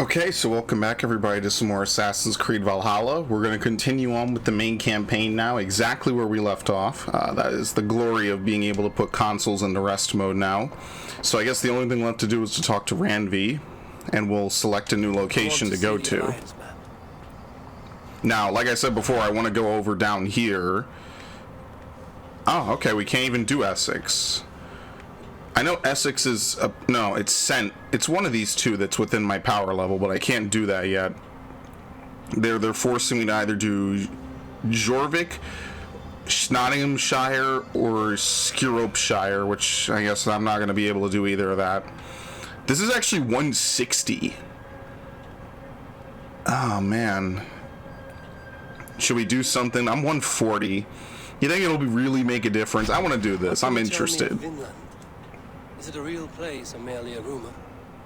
Okay, so welcome back everybody to some more Assassin's Creed Valhalla. We're going to continue on with the main campaign now, exactly where we left off. That is the glory of being able to put consoles into rest mode now. So I guess the only thing left to do is to talk to Ranvi, and we'll select a new location to go to. Now, like I said before, I want to go over down here. Oh, okay, we can't even do Essex. I know Essex is no, it's Sent. It's one of these two that's within my power level, but I can't do that yet. They're forcing me to either do Jorvik, Nottinghamshire, or Scuropshire, which I guess I'm not going to be able to do either of that. This is actually 160. Oh man, should we do something? I'm 140. You think it'll really make a difference? I want to do this. I'm interested. Is it a real place or merely a rumor?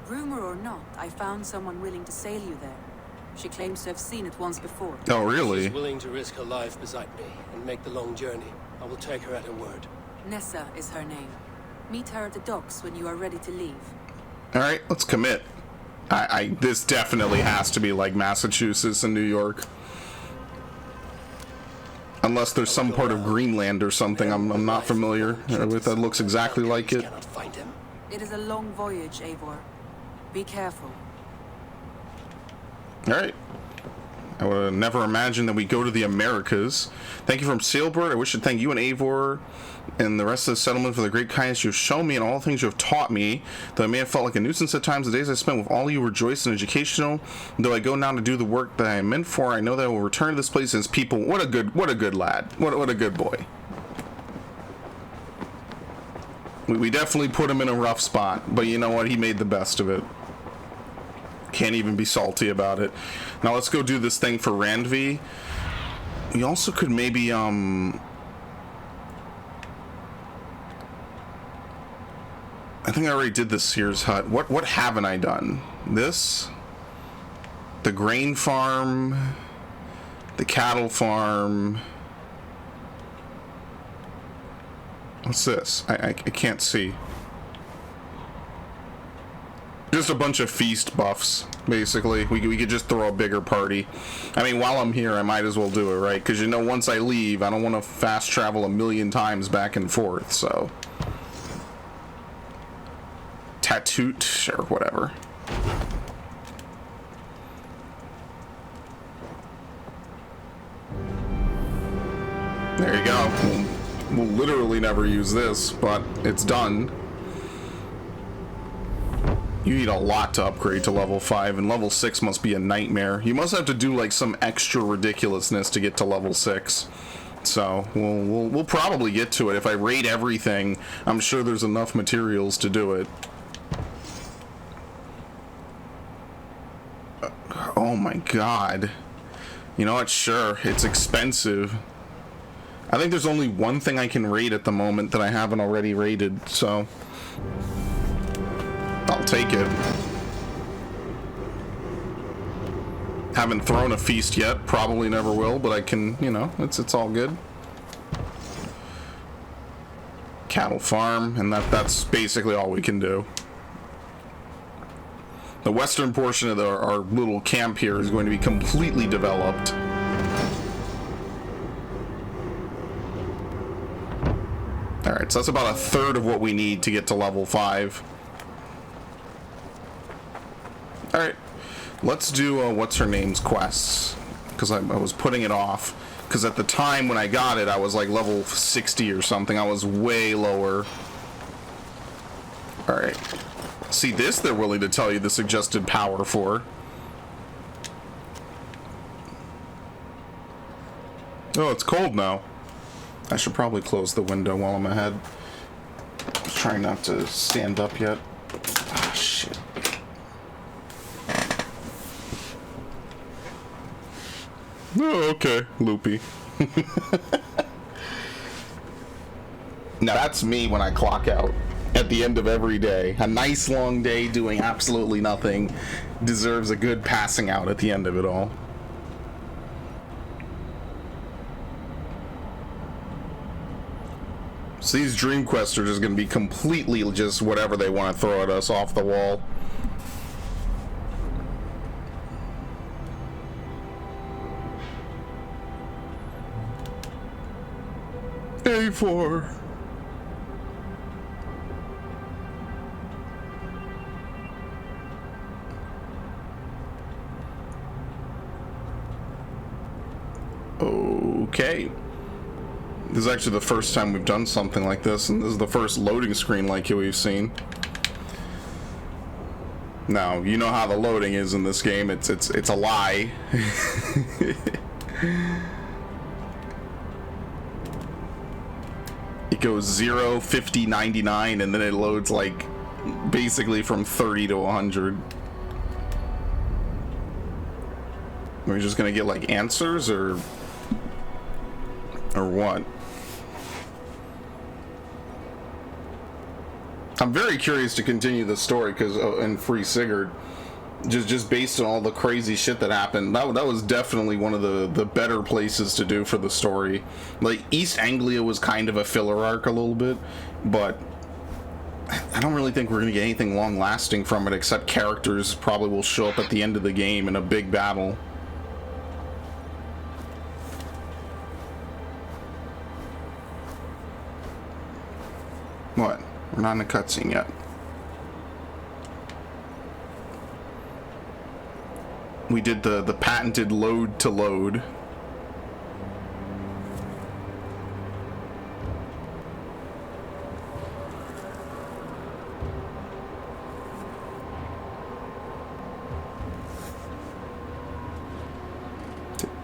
Rumor or not, I found someone willing to sail you there. She claims to have seen it once before. Oh, really? She's willing to risk her life beside me and make the long journey. I will take her at her word. Nessa is her name. Meet her at the docks when you are ready to leave. Alright, let's commit. This definitely has to be like Massachusetts and New York. Unless there's some part of Greenland or something I'm not familiar with that looks exactly like it. It is a long voyage, Eivor. Be careful. Alright. I would have never imagined that we go to the Americas. Thank you from Sailbird. I wish to thank you and Eivor and the rest of the settlement for the great kindness you have shown me and all the things you have taught me. Though I may have felt like a nuisance at times, the days I spent with all you were joyous and educational. Though I go now to do the work that I am meant for, I know that I will return to this place and its people. What a good lad. What a good boy. We definitely put him in a rough spot, but you know what? He made the best of it. Can't even be salty about it. Now let's go do this thing for Randvi. We also could maybe I think I already did the Sears Hut. What haven't I done? This, the grain farm, the cattle farm. What's this? I can't see. Just a bunch of feast buffs, basically. We could just throw a bigger party. I mean, while I'm here, I might as well do it, right? Because, you know, once I leave, I don't want to fast travel a million times back and forth, so. Tattooed, sure, whatever. There you go. We'll literally never use this, but it's done. You need a lot to upgrade to level 5, and level 6 must be a nightmare. You must have to do like some extra ridiculousness to get to level 6. So we'll probably get to it. If I raid everything, I'm sure there's enough materials to do it. Oh my god. You know what? Sure, it's expensive. I think there's only one thing I can raid at the moment that I haven't already raided, so I'll take it. Haven't thrown a feast yet, probably never will, but I can, you know, it's all good. Cattle farm, and that's basically all we can do. The western portion of our little camp here is going to be completely developed. Alright, so that's about a third of what we need to get to level 5. Alright, let's do what's-her-name's quests, because I was putting it off, because at the time when I got it, I was like level 60 or something. I was way lower. Alright. See, this they're willing to tell you the suggested power for. Oh, it's cold now. I should probably close the window while I'm ahead. I'm trying not to stand up yet. Ah, shit. Oh, okay, loopy. Now that's me when I clock out at the end of every day. A nice long day doing absolutely nothing deserves a good passing out at the end of it all. So these dream quests are just going to be completely just whatever they want to throw at us off the wall. A4. Okay. This is actually the first time we've done something like this, and this is the first loading screen like it we've seen. Now, you know how the loading is in this game. It's a lie. It goes 0, 50, 99, and then it loads like basically from 30 to 100. We're just gonna get like answers or what? I'm very curious to continue the story because in Free Sigurd, just based on all the crazy shit that happened, that was definitely one of the better places to do for the story. Like East Anglia was kind of a filler arc a little bit, but I don't really think we're gonna get anything long lasting from it except characters probably will show up at the end of the game in a big battle. What? We're not in a cutscene yet. We did the patented load to load.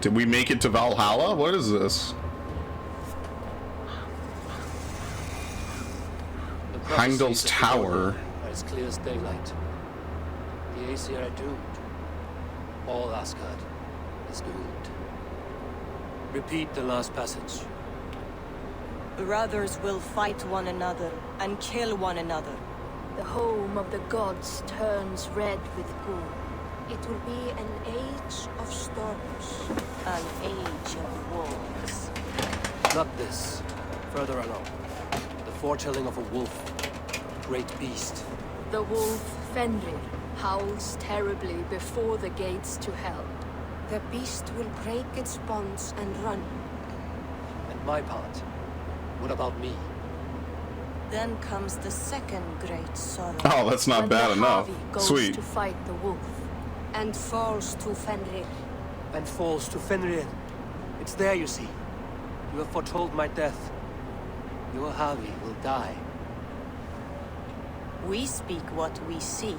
Did we make it to Valhalla? What is this? Heimdall's Tower. As clear as daylight. The Aesir are doomed. All Asgard is doomed. Repeat the last passage. Brothers will fight one another and kill one another. The home of the gods turns red with gore. It will be an age of storms, an age of wolves. Not this. Further along. The foretelling of a wolf. Great beast. The wolf Fenrir howls terribly before the gates to hell. The beast will break its bonds and run. And my part. What about me? Then comes the second great sorrow. Oh, that's not When bad the enough. Havi goes Sweet. to fight the wolf. And falls to Fenrir. And falls to Fenrir. It's there, you see. You have foretold my death. Your Havi will die. We speak what we see.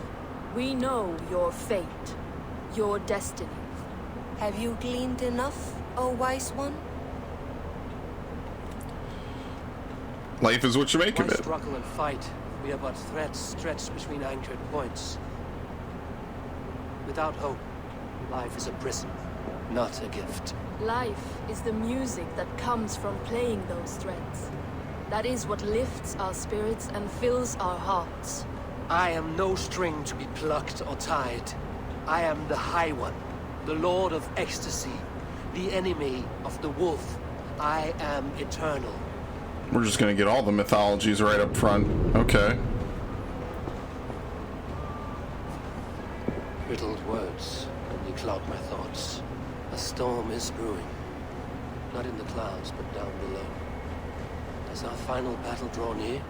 We know your fate, your destiny. Have you gleaned enough, O wise one? Life is what you make of Why it. struggle and fight? We are but threads stretched between anchored points. Without hope, life is a prison, not a gift. Life is the music that comes from playing those threads. That is what lifts our spirits and fills our hearts. I am no string to be plucked or tied. I am the High One, the Lord of Ecstasy, the enemy of the wolf. I am eternal. We're just gonna get all the mythologies right up front. Okay. Riddled words only cloud my thoughts. A storm is brewing. Not in the clouds, but down below. Does our final battle draw near?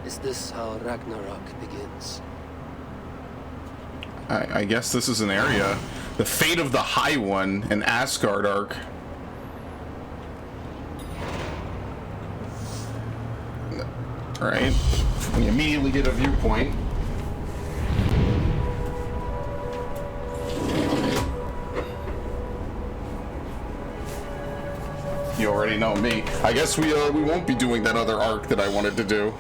Is this how Ragnarok begins? I guess this is an area. The fate of the High One, an Asgard arc. Alright. We immediately get a viewpoint. You already know me. I guess we won't be doing that other arc that I wanted to do.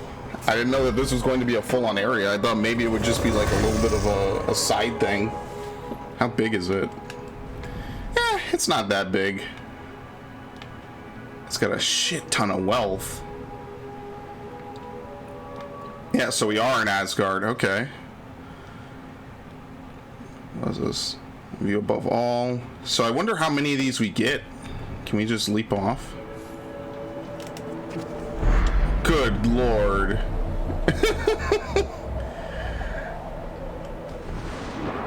I didn't know that this was going to be a full-on area. I thought maybe it would just be like a little bit of a side thing. How big is it? Eh, it's not that big. It's got a shit ton of wealth. Yeah, so we are in Asgard. Okay. What is this? View above all. So I wonder how many of these we get. Can we just leap off? Good lord.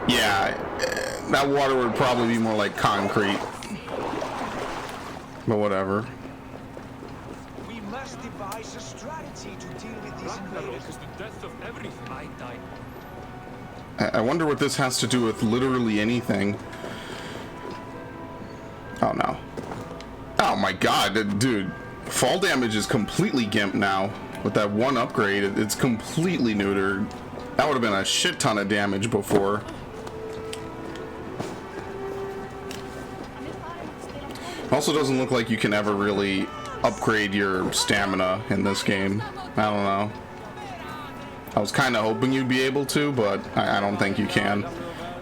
Yeah, that water would probably be more like concrete. But whatever. must devise a strategy to deal with these invaders. is the death of everything. I die. I wonder what this has to do with literally anything. Oh no. Oh my god, dude. Fall damage is completely gimped now. With that one upgrade, it's completely neutered. That would have been a shit ton of damage before. Also doesn't look like you can ever really upgrade your stamina in this game. I don't know. I was kind of hoping you'd be able to, but I don't think you can.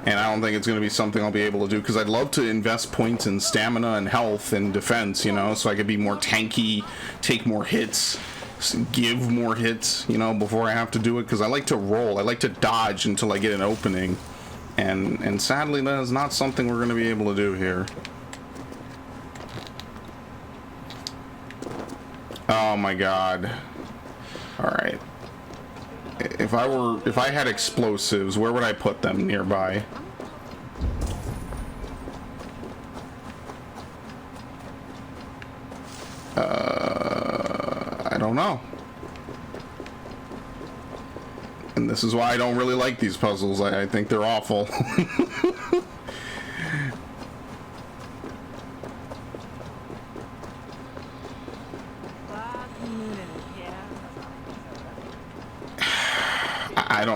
And I don't think it's going to be something I'll be able to do, because I'd love to invest points in stamina and health and defense, you know, so I could be more tanky, take more hits, give more hits, you know, before I have to do it, because I like to roll. I like to dodge until I get an opening. And sadly, that is not something we're going to be able to do here. Oh my god. Alright. If I had explosives, where would I put them nearby? I don't know. And this is why I don't really like these puzzles. I think they're awful.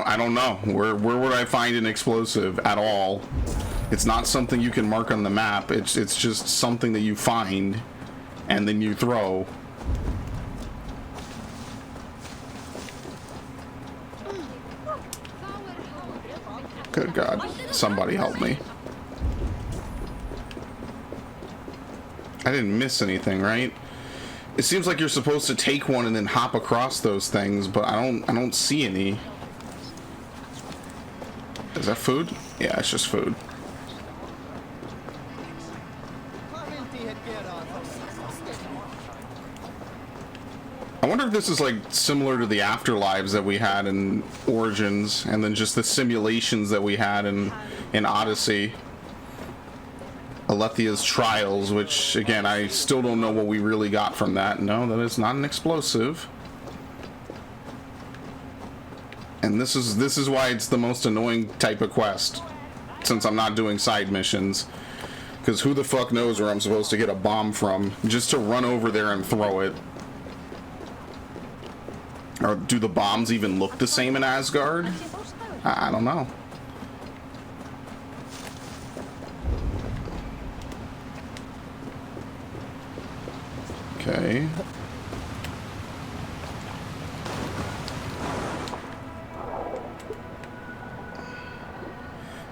I don't know. Where would I find an explosive at all? It's not something you can mark on the map. It's just something that you find and then you throw. Good God. Somebody help me. I didn't miss anything, right? It seems like you're supposed to take one and then hop across those things, but I don't see any. Is that food? Yeah, it's just food. I wonder if this is like similar to the afterlives that we had in Origins, and then just the simulations that we had in Odyssey. Alethia's Trials, which again, I still don't know what we really got from that. No, that is not an explosive. And this is why it's the most annoying type of quest, since I'm not doing side missions. Because who the fuck knows where I'm supposed to get a bomb from, just to run over there and throw it. Or do the bombs even look the same in Asgard? I don't know. Okay.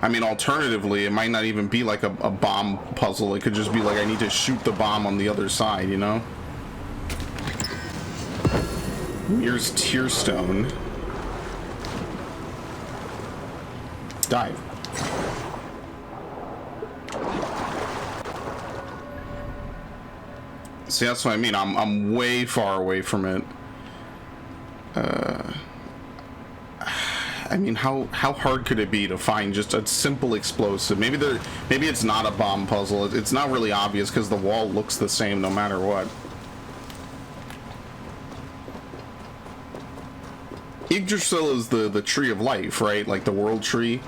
I mean, alternatively, it might not even be like a bomb puzzle. It could just be like, I need to shoot the bomb on the other side, you know? Here's Tearstone. Dive. See, that's what I mean. I'm way far away from it. I mean, how hard could it be to find just a simple explosive? Maybe it's not a bomb puzzle. It's not really obvious because the wall looks the same no matter what. Yggdrasil is the tree of life, right? Like the world tree.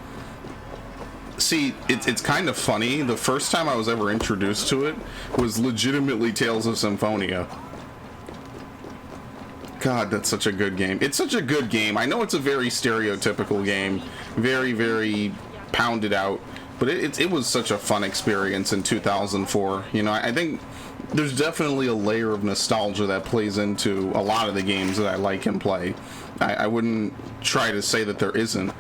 See, it's kind of funny. The first time I was ever introduced to it was legitimately Tales of Symphonia. God, that's such a good game. It's such a good game. I know it's a very stereotypical game, very, very pounded out, but it was such a fun experience in 2004. You know, I think there's definitely a layer of nostalgia that plays into a lot of the games that I like and play. I wouldn't try to say that there isn't.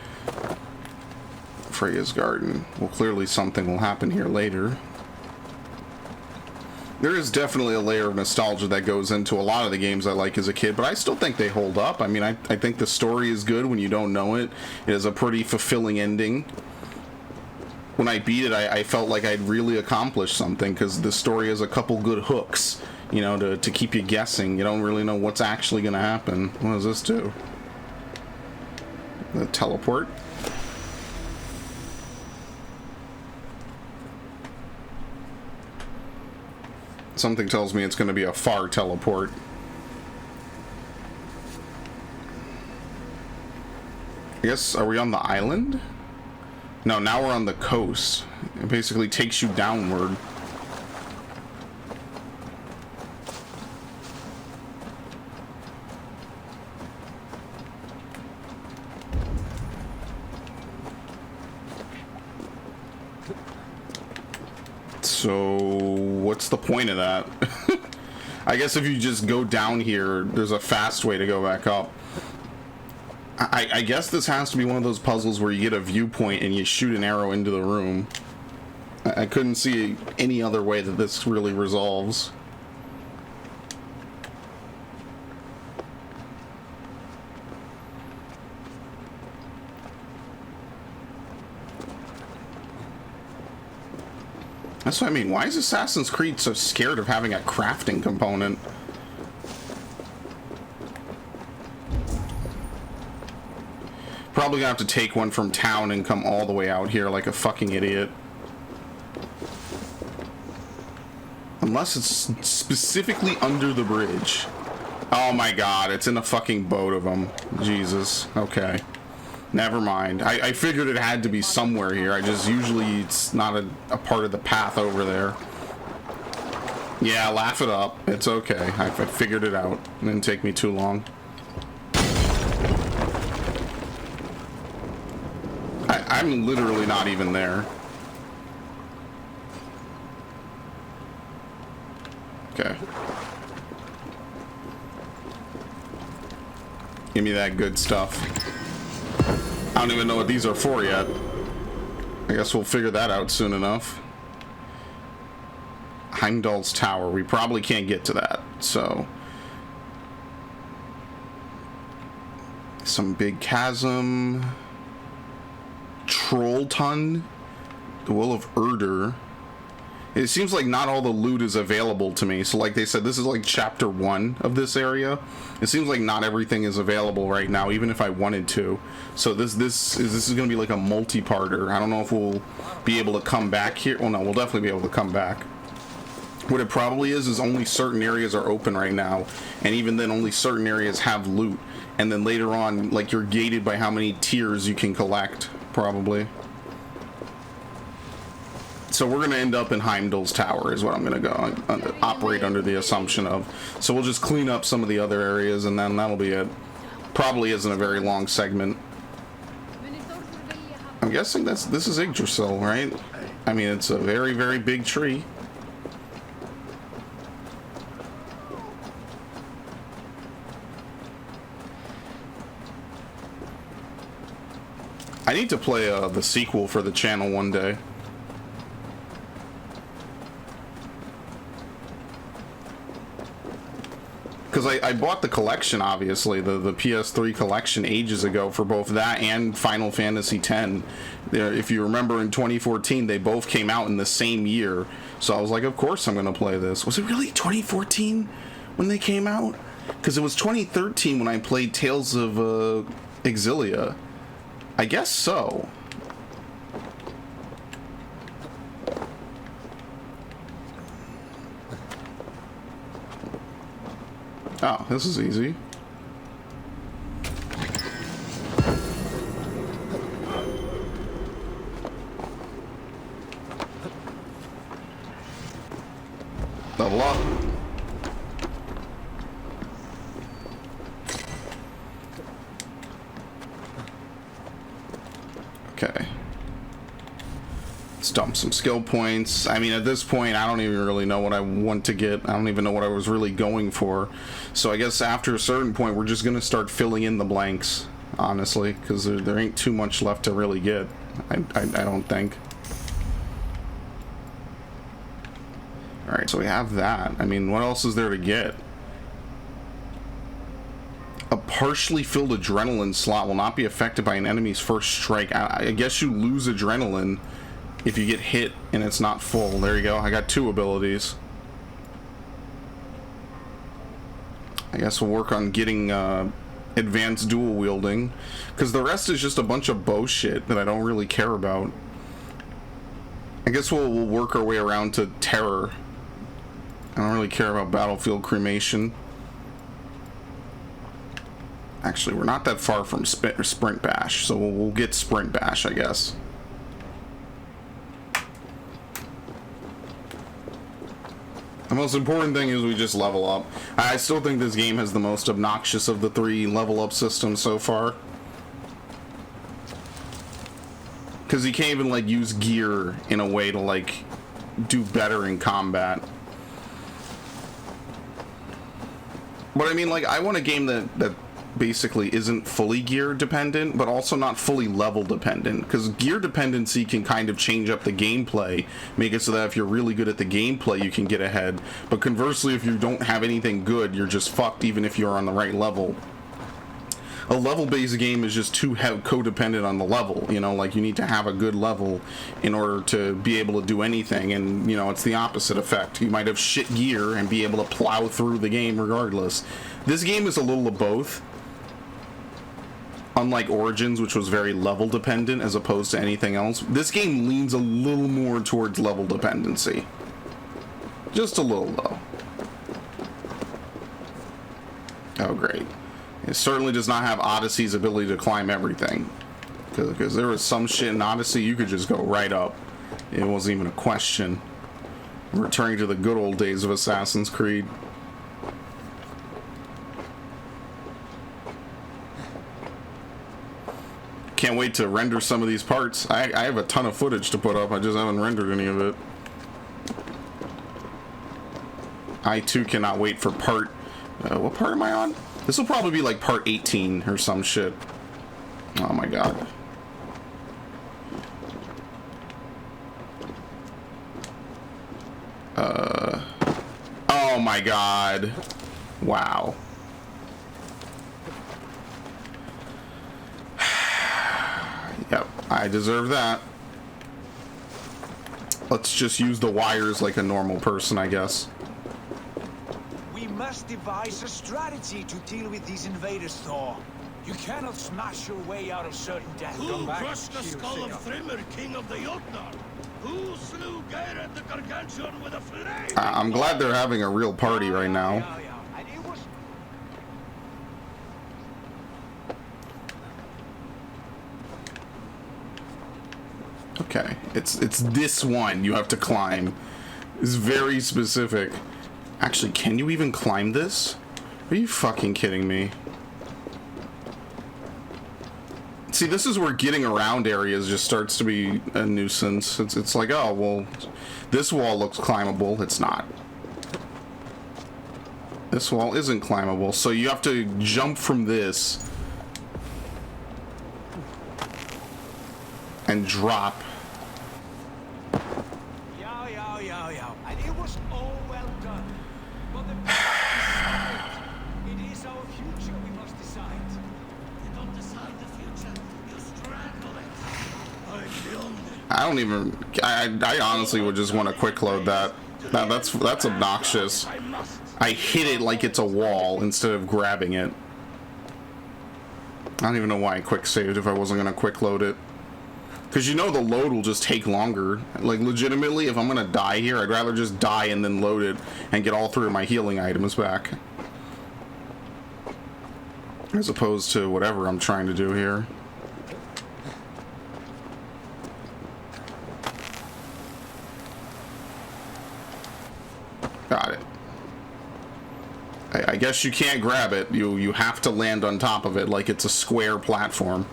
Freya's Garden. Well, clearly something will happen here later. There is definitely a layer of nostalgia that goes into a lot of the games I like as a kid, but I still think they hold up. I mean, I think the story is good when you don't know it. It is a pretty fulfilling ending. When I beat it, I felt like I'd really accomplished something, because the story has a couple good hooks, you know, to keep you guessing. You don't really know what's actually going to happen. What does this do? The teleport? Something tells me it's going to be a far teleport. I guess, are we on the island? No, now we're on the coast. It basically takes you downward. So, what's the point of that? I guess if you just go down here, there's a fast way to go back up. I guess this has to be one of those puzzles where you get a viewpoint and you shoot an arrow into the room. I couldn't see any other way that this really resolves. That's what I mean. Why is Assassin's Creed so scared of having a crafting component? Probably gonna have to take one from town and come all the way out here like a fucking idiot. Unless it's specifically under the bridge. Oh my god, it's in a fucking boat of them. Jesus. Okay. Never mind. I figured it had to be somewhere here. I just usually it's not a part of the path over there. Yeah, laugh it up. It's okay. I figured it out. It didn't take me too long. I'm literally not even there. Okay. Give me that good stuff. I don't even know what these are for yet. I guess we'll figure that out soon enough. Heimdall's Tower. We probably can't get to that, so... Some big chasm... Trollton, the Will of Urder. It seems like not all the loot is available to me. So like they said, this is like chapter 1 of this area. It seems like not everything is available right now, even if I wanted to. So this is going to be like a multi-parter. I don't know if we'll be able to come back here. Well, no, we'll definitely be able to come back. What it probably is only certain areas are open right now, and even then only certain areas have loot. And then later on, like, you're gated by how many tiers you can collect, probably. So we're gonna end up in Heimdall's Tower is what I'm gonna go operate under the assumption of. So we'll just clean up some of the other areas and then that'll be it. Probably isn't a very long segment. I'm guessing this is Yggdrasil, right? I mean, it's a very, very big tree. I need to play the sequel for the channel one day. Because I bought the collection, obviously, the PS3 collection ages ago for both that and Final Fantasy X. If you remember, in 2014, they both came out in the same year. So I was like, of course I'm going to play this. Was it really 2014 when they came out? Because it was 2013 when I played Tales of Exilia. I guess so. Oh, this is easy. Level up. Okay. Let's dump some skill points. I mean, at this point, I don't even really know what I want to get. I don't even know what I was really going for. So I guess after a certain point, we're just going to start filling in the blanks, honestly, because there ain't too much left to really get. I don't think. Alright, so we have that. I mean, what else is there to get? A partially filled adrenaline slot will not be affected by an enemy's first strike. I guess you lose adrenaline if you get hit and it's not full. There you go. I got 2 abilities. I guess we'll work on getting advanced dual wielding, because the rest is just a bunch of bow shit that I don't really care about. I guess we'll work our way around to terror. I don't really care about battlefield cremation. Actually, we're not that far from Sprint Bash, so we'll get Sprint Bash, I guess. The most important thing is we just level up. I still think this game has the most obnoxious of the 3 level up systems so far. Because you can't even, like, use gear in a way to, like, do better in combat. But I mean, like, I want a game that basically isn't fully gear dependent, but also not fully level dependent, because gear dependency can kind of change up the gameplay, make it so that if you're really good at the gameplay you can get ahead, but conversely if you don't have anything good you're just fucked even if you're on the right level. A level based game is just too codependent on the level, you know, like you need to have a good level in order to be able to do anything, and you know, it's the opposite effect. You might have shit gear and be able to plow through the game regardless. This game is a little of both. Unlike Origins, which was very level dependent as opposed to anything else, this game leans a little more towards level dependency. Just a little, though. Oh, great. It certainly does not have Odyssey's ability to climb everything. Because there was some shit in Odyssey you could just go right up. It wasn't even a question. Returning to the good old days of Assassin's Creed. Can't wait to render some of these parts. I have a ton of footage to put up. I just haven't rendered any of it. I too cannot wait for part... what part am I on? This will probably be like part 18 or some shit. Oh my god. Oh my god. Wow. Yep, I deserve that. Let's just use the wires like a normal person, I guess. We must devise a strategy to deal with these invaders, Thor. You cannot smash your way out of certain death. Who crushed the skull of Thrimr, king of the Jotnar? Who slew Geirrod the Gargantuan with a flame? I'm glad they're having a real party right now. And it was... Okay, it's this one you have to climb. It's very specific. Actually, can you even climb this? Are you fucking kidding me? See, this is where getting around areas just starts to be a nuisance. It's like, oh, well, this wall looks climbable. It's not. This wall isn't climbable, so you have to jump from this and drop. And it was all well done. But the it is our future we must decide. You don't decide the future, you strangle it. I filmed it. I don't even. I honestly would just want to quick load that. That's obnoxious. I hit it like it's a wall instead of grabbing it. I don't even know why I quick saved if I wasn't gonna quick load it. Because you know the load will just take longer. Like, legitimately, if I'm gonna die here, I'd rather just die and then load it and get all 3 of my healing items back. As opposed to whatever I'm trying to do here. Got it. I guess you can't grab it. You have to land on top of it like it's a square platform.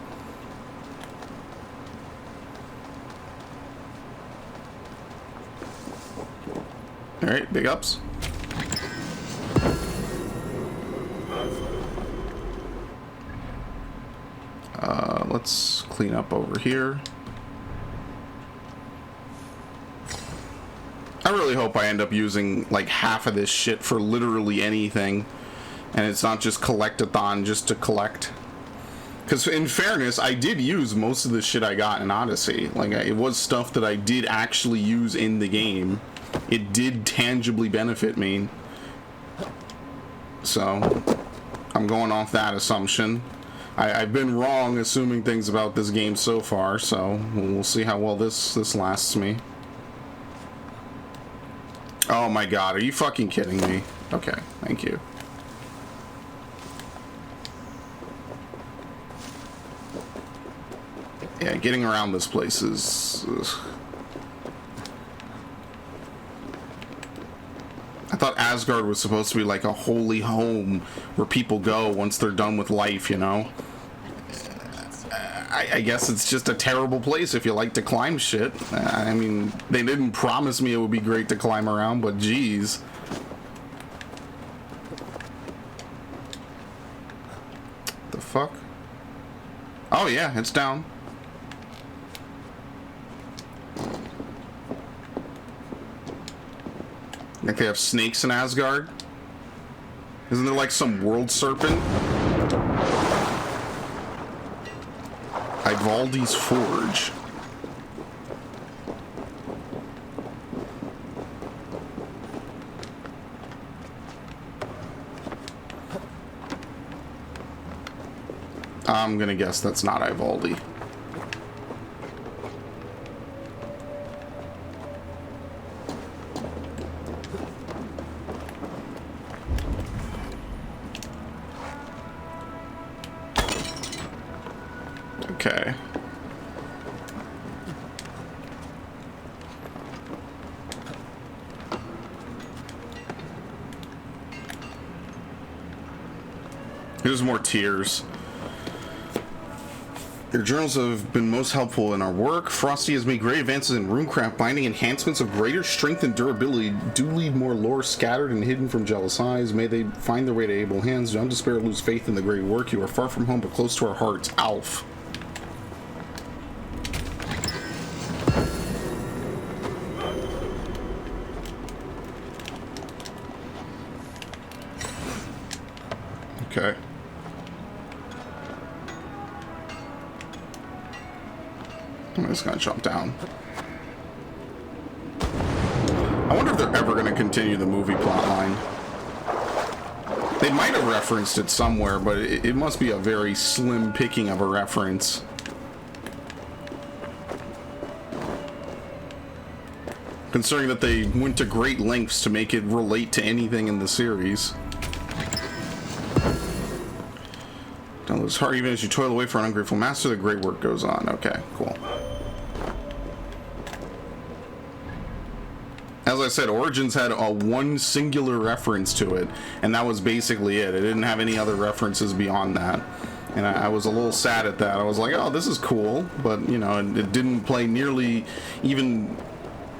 Alright, big ups. Let's clean up over here. I really hope I end up using like half of this shit for literally anything, and it's not just collect-a-thon just to collect. Because in fairness, I did use most of the shit I got in Odyssey. Like, it was stuff that I did actually use in the game. It did tangibly benefit me. So, I'm going off that assumption. I've been wrong assuming things about this game so far, so we'll see how well this lasts me. Oh my god, are you fucking kidding me? Okay, thank you. Yeah, getting around this place is... I thought Asgard was supposed to be like a holy home where people go once they're done with life, you know? I guess it's just a terrible place if you like to climb shit. I mean, they didn't promise me it would be great to climb around, but geez. The fuck? Oh yeah, it's down. Like they have snakes in Asgard? Isn't there like some world serpent? Ivaldi's Forge. I'm gonna guess that's not Ivaldi. Okay. Here's more tears. Your journals have been most helpful in our work. Frosty has made great advances in runecraft binding. Enhancements of greater strength and durability do leave more lore scattered and hidden from jealous eyes. May they find their way to able hands. Don't despair or lose faith in the great work. You are far from home but close to our hearts. Alf. Okay. I'm just gonna jump down. I wonder if they're ever gonna continue the movie plotline. They might have referenced it somewhere, but it must be a very slim picking of a reference. Considering that they went to great lengths to make it relate to anything in the series. Don't lose heart even as you toil away for an ungrateful master. The great work goes on. Okay, cool. As I said, Origins had a one singular reference to it, and that was basically it. It didn't have any other references beyond that. And I was a little sad at that. I was like, oh, this is cool, but, you know, it didn't play nearly even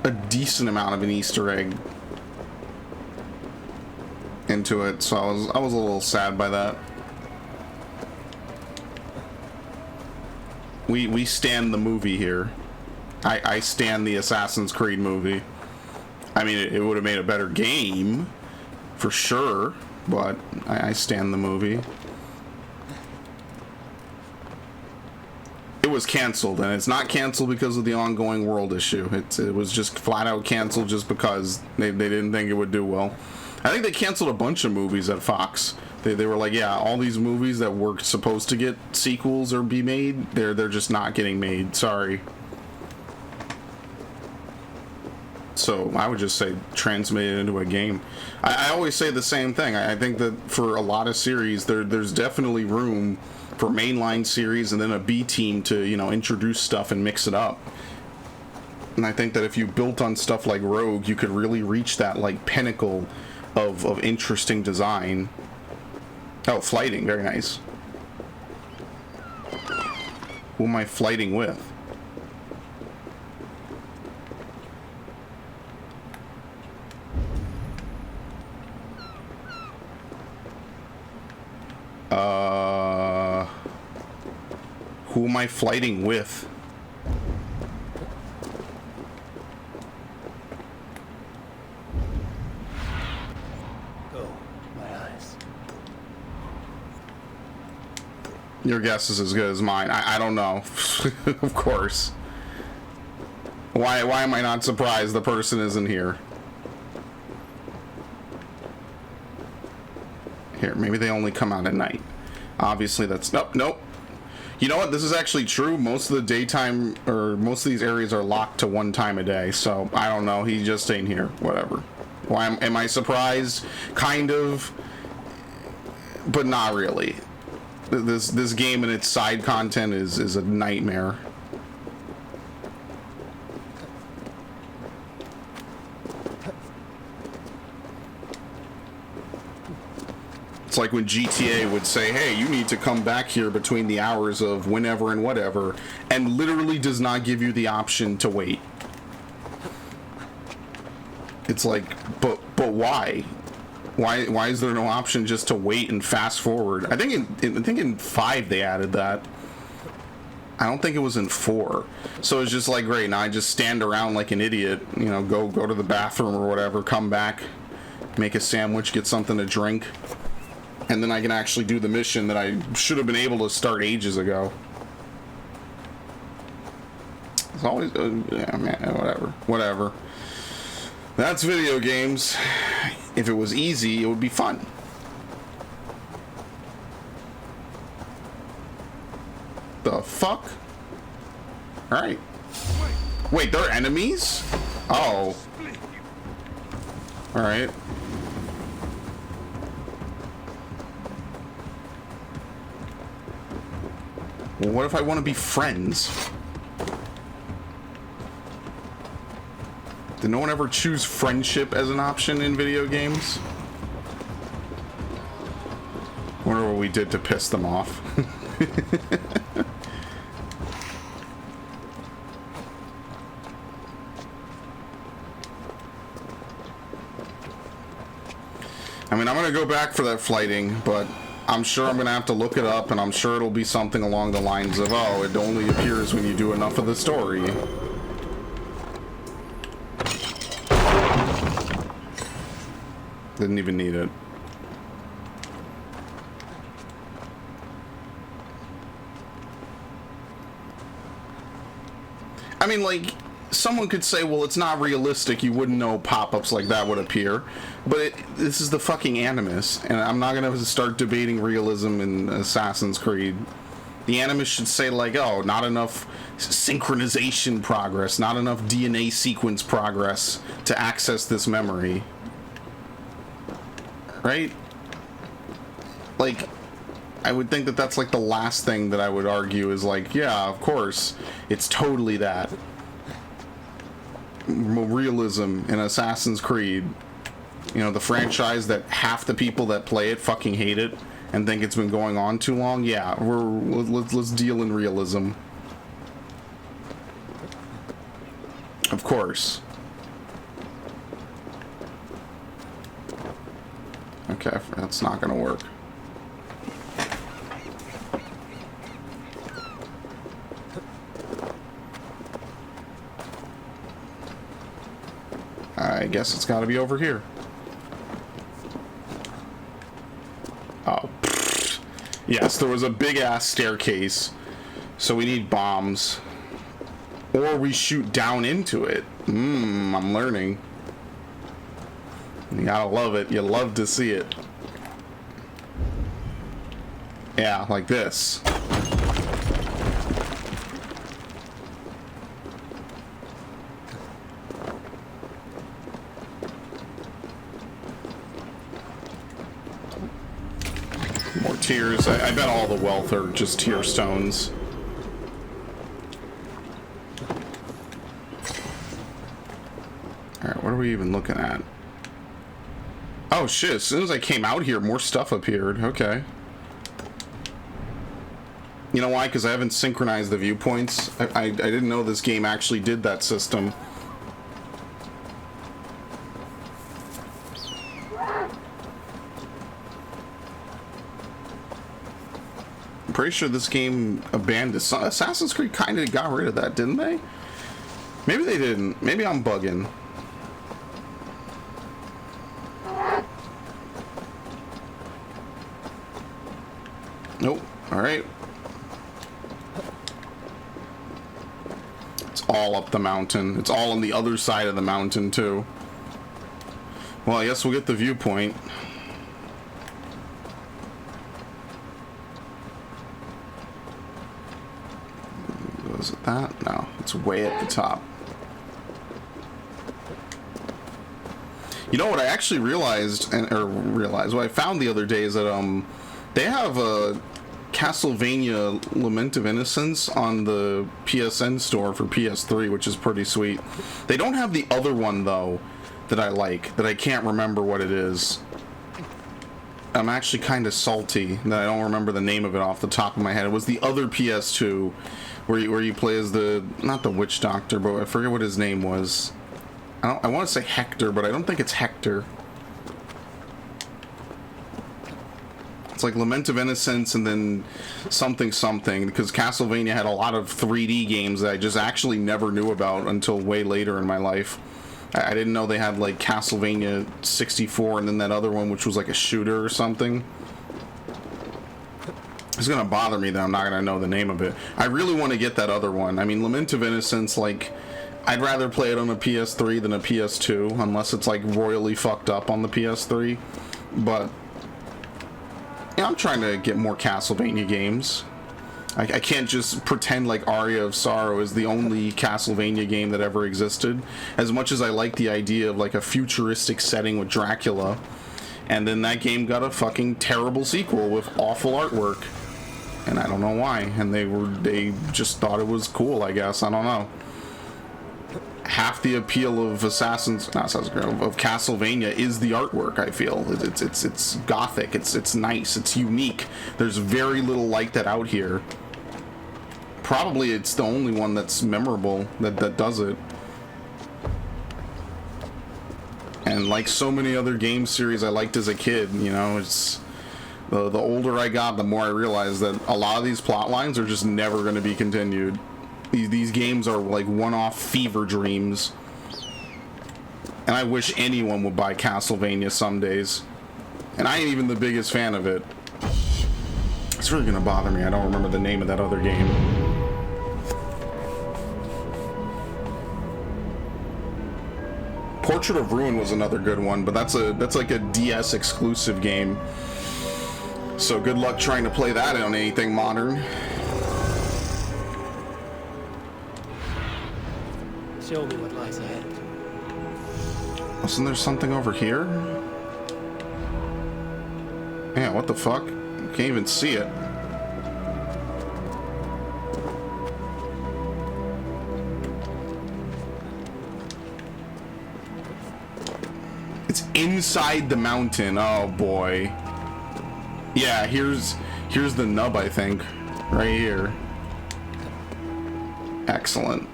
a decent amount of an Easter egg into it, so I was a little sad by that. We stand the movie here. I stand the Assassin's Creed movie. I mean, it would have made a better game, for sure, but I stand the movie. It was canceled, and it's not canceled because of the ongoing world issue. It was just flat out canceled just because they didn't think it would do well. I think they canceled a bunch of movies at Fox. They were like, yeah, all these movies that were supposed to get sequels or be made, they're just not getting made. Sorry. So I would just say transmit it into a game. I always say the same thing. I think that for a lot of series, there's definitely room for mainline series and then a B team to, you know, introduce stuff and mix it up. And I think that if you built on stuff like Rogue, you could really reach that like pinnacle of interesting design. Oh, flighting, very nice. Who am I flighting with? Who am I flighting with? Go, my eyes. Your guess is as good as mine. I don't know. Of course. Why am I not surprised the person isn't here? Here, maybe they only come out at night. Obviously that's... Nope. You know what? This is actually true. Most of the daytime, or most of these areas are locked to one time a day. So, I don't know. He just ain't here. Whatever. Why am I surprised? Kind of. But not really. This game and its side content is a nightmare. It's like when GTA would say, hey, you need to come back here between the hours of whenever and whatever, and literally does not give you the option to wait. It's like, but why? Why is there no option just to wait and fast forward? I think in 5 they added that. I don't think it was in 4. So it's just like, great, now I just stand around like an idiot, you know, go to the bathroom or whatever, come back, make a sandwich, get something to drink, and then I can actually do the mission that I should have been able to start ages ago. It's always, yeah, man, whatever. That's video games. If it was easy, it would be fun. The fuck? Alright. Wait, they're enemies? Oh. Alright. Well, what if I want to be friends? Did no one ever choose friendship as an option in video games? Wonder what we did to piss them off. I mean, I'm gonna go back for that flighting, but I'm sure I'm gonna have to look it up, and I'm sure it'll be something along the lines of, oh, it only appears when you do enough of the story. Didn't even need it. I mean, like, someone could say, well, it's not realistic, you wouldn't know pop-ups like that would appear, but this is the fucking Animus, and I'm not gonna start debating realism in Assassin's Creed. The Animus should say, like, oh, not enough synchronization progress, not enough DNA sequence progress to access this memory. Right? Like, I would think that that's like the last thing that I would argue is like, yeah, of course, it's totally that. Realism in Assassin's Creed. You know, the franchise that half the people that play it fucking hate it and think it's been going on too long. Yeah, let's deal in realism. Of course. Okay, that's not gonna work. I guess it's gotta be over here. Oh. Yes, there was a big-ass staircase. So we need bombs. Or we shoot down into it. I'm learning. You gotta love it. You love to see it. Yeah, like this. More tears. I bet all the wealth are just tear stones. Alright, what are we even looking at? Oh shit, as soon as I came out here, more stuff appeared. Okay. You know why? Because I haven't synchronized the viewpoints. I didn't know this game actually did that system. I'm pretty sure this game abandoned. Assassin's Creed kind of got rid of that, didn't they? Maybe they didn't. Maybe I'm bugging. Nope. Alright. It's all up the mountain. It's all on the other side of the mountain, too. Well, I guess we'll get the viewpoint. Was it that? No. It's way at the top. You know what I actually realized, what I found the other day is that, they have a Castlevania Lament of Innocence on the PSN store for PS3, which is pretty sweet. They don't have the other one, though, that I like, that I can't remember what it is. I'm actually kind of salty that I don't remember the name of it off the top of my head. It was the other PS2 where you play as not the witch doctor, but I forget what his name was. I want to say Hector, but I don't think it's Hector. It's like Lament of Innocence and then something, because Castlevania had a lot of 3D games that I just actually never knew about until way later in my life. I didn't know they had like Castlevania 64 and then that other one which was like a shooter or something. It's gonna bother me that I'm not gonna know the name of it. I really want to get that other one. I mean, Lament of Innocence, like, I'd rather play it on a PS3 than a PS2, unless it's like royally fucked up on the PS3. But yeah, I'm trying to get more Castlevania games. I can't just pretend like Aria of Sorrow is the only Castlevania game that ever existed. As much as I like the idea of like a futuristic setting with Dracula, and then that game got a fucking terrible sequel with awful artwork, and I don't know why. And they just thought it was cool, I guess. I don't know. Half the appeal of of Castlevania is the artwork. I feel it's gothic, it's nice, it's unique. There's very little like that out here. Probably it's the only one that's memorable that does it. And like so many other game series I liked as a kid, you know, it's the older I got, the more I realized that a lot of these plot lines are just never going to be continued. These games are like one-off fever dreams. And I wish anyone would buy Castlevania some days. And I ain't even the biggest fan of it. It's really gonna bother me. I don't remember the name of that other game. Portrait of Ruin was another good one, but that's like a DS exclusive game. So good luck trying to play that on anything modern. Show me what lies ahead. Wasn't there something over here? Yeah, what the fuck? Can't even see it. It's inside the mountain. Oh boy. Yeah, here's the nub, I think. Right here. Excellent.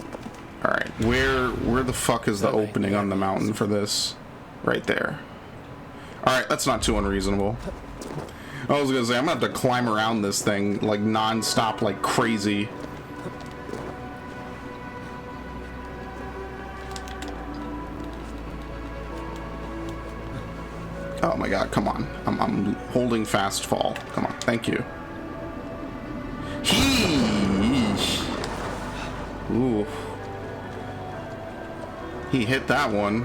Alright, where the fuck is the opening on the mountain for this? Right there. Alright, that's not too unreasonable. I was gonna say, I'm gonna have to climb around this thing, like, non-stop, like crazy. Oh my god, come on. I'm holding fast fall. Come on, thank you. Ooh. He hit that one.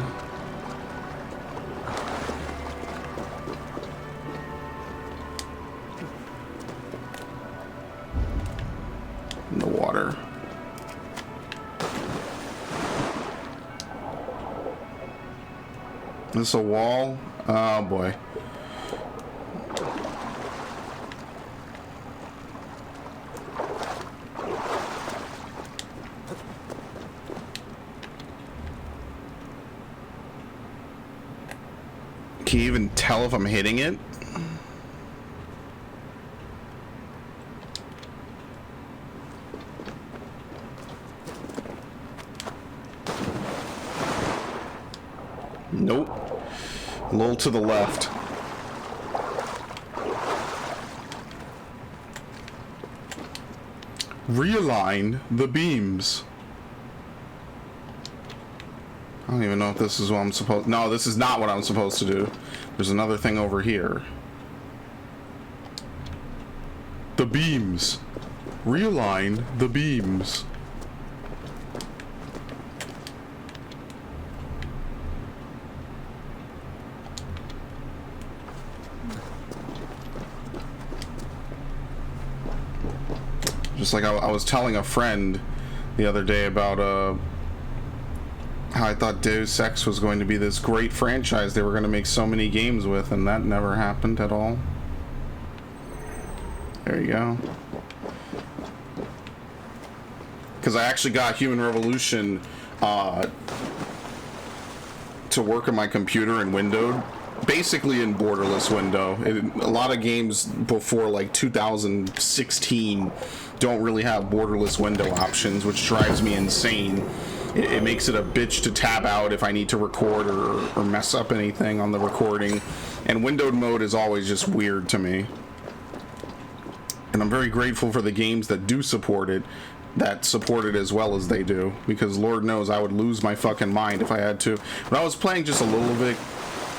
In the water. This a wall? Oh boy. Can you even tell if I'm hitting it? Nope. A little to the left. Realign the beams. I don't even know if this is what I'm supposed... No, this is not what I'm supposed to do. There's another thing over here. The beams. Realign the beams. Just like I was telling a friend the other day about how I thought Deus Ex was going to be this great franchise they were going to make so many games with, and that never happened at all. There you go. Because I actually got Human Revolution to work on my computer and windowed, basically in borderless window. A lot of games before like 2016 don't really have borderless window options, which drives me insane. It makes it a bitch to tab out if I need to record or mess up anything on the recording. And windowed mode is always just weird to me. And I'm very grateful for the games that do support it, that support it as well as they do, because Lord knows I would lose my fucking mind if I had to. But I was playing just a little bit,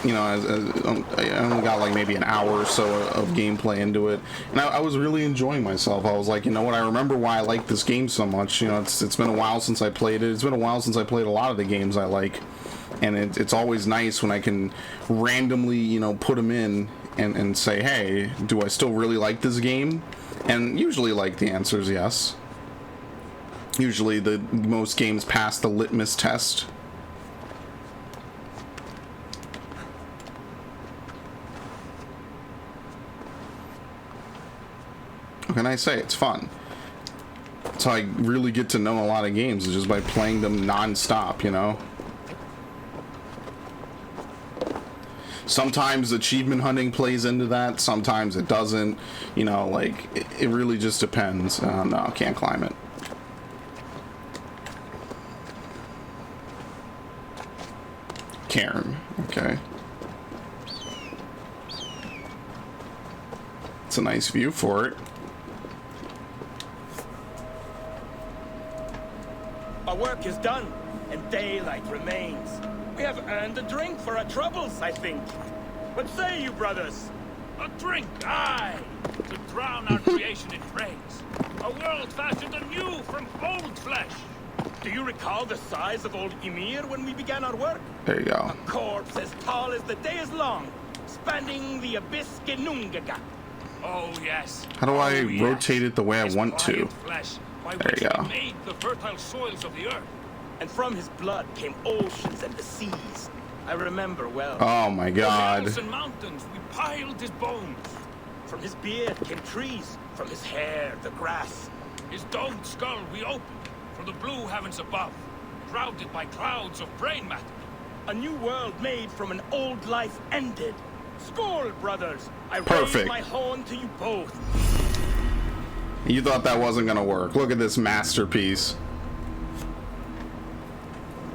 you know, I only got like maybe an hour or so of gameplay into it, and I was really enjoying myself. I was like, you know what, I remember why I like this game so much. You know, it's been a while since I played it. It's been a while since I played a lot of the games I like, and it's always nice when I can randomly, you know, put them in and say, hey, do I still really like this game? And usually, like, the answer is yes. Usually most games pass the litmus test. What can I say? It's fun. That's how I really get to know a lot of games, is just by playing them non-stop, you know? Sometimes achievement hunting plays into that, sometimes it doesn't. You know, like, it really just depends. No, I can't climb it. Cairn, okay. It's a nice view for it. Our work is done, and daylight remains. We have earned a drink for our troubles, I think. What say you, brothers? A drink, aye! To drown our creation in praise. A world fashioned anew from old flesh. Do you recall the size of old Ymir when we began our work? There you go. A corpse as tall as the day is long, spanning the abyss Genungaga. Oh, yes. How do I yes. rotate it the way I His want to? pliant flesh, by There which you he go. made the fertile soils of the earth. And from his blood came oceans and the seas. I remember well. Oh my From god. hills and mountains, we piled his bones. From his beard came trees, from his hair the grass. His domed skull we opened from the blue heavens above, shrouded by clouds of brain matter. A new world made from an old life ended. Skål, brothers! I Perfect. raise my horn to you both. You thought that wasn't gonna work. Look at this masterpiece.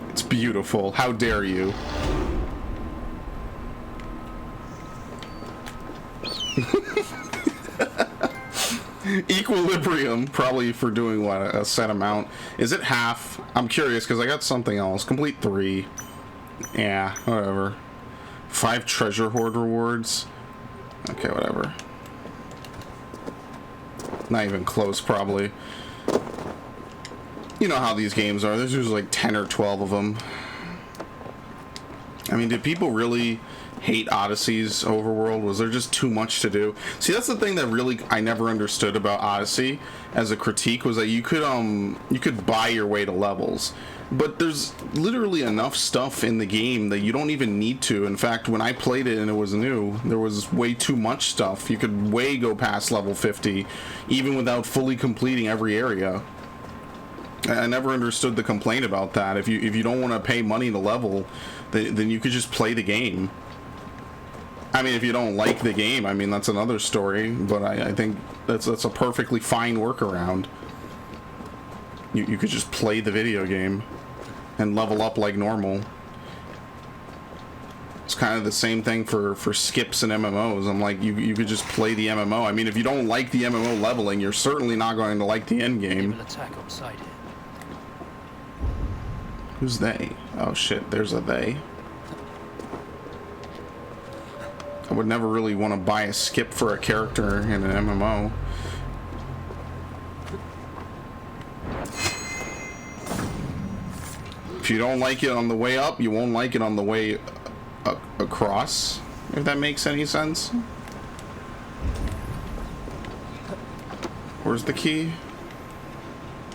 It's beautiful. How dare you? Equilibrium, probably for doing what, a set amount. Is it half? I'm curious because I got something else. Complete 3. Yeah, whatever. 5 treasure hoard rewards. Okay, whatever. Not even close, probably. You know how these games are. There's usually like 10 or 12 of them. I mean, did people really hate Odyssey's overworld? Was there just too much to do? See, that's the thing that really I never understood about Odyssey as a critique, was that you could buy your way to levels, but there's literally enough stuff in the game that you don't even need to. In fact, when I played it and it was new, there was way too much stuff. You could way go past level 50 even without fully completing every area. I never understood the complaint about that. If you don't want to pay money to level, then you could just play the game. I mean, if you don't like the game, I mean, that's another story, but I think that's a perfectly fine workaround. You could just play the video game and level up like normal. It's kind of the same thing for skips and MMOs. I'm like, you could just play the MMO. I mean, if you don't like the MMO leveling, you're certainly not going to like the end game. An attack on sight here. Who's they? Oh shit, there's a they. I would never really want to buy a skip for a character in an MMO. If you don't like it on the way up, you won't like it on the way across, if that makes any sense. Where's the key?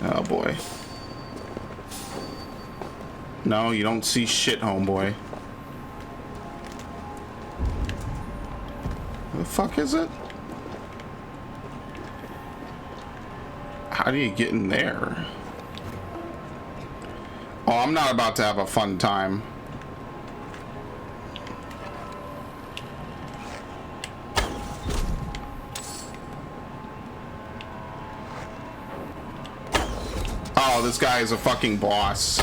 Oh boy. No, you don't see shit, homeboy. The fuck is it? How do you get in there? Oh, I'm not about to have a fun time. Oh, this guy is a fucking boss.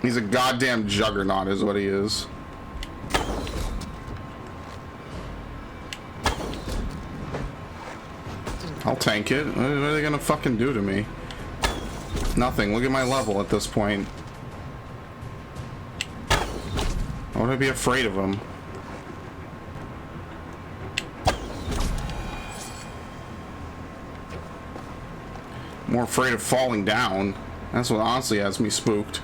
He's a goddamn juggernaut is what he is. I'll tank it. What are they gonna fucking do to me? Nothing. Look at my level at this point. Why would I be afraid of him? More afraid of falling down. That's what honestly has me spooked.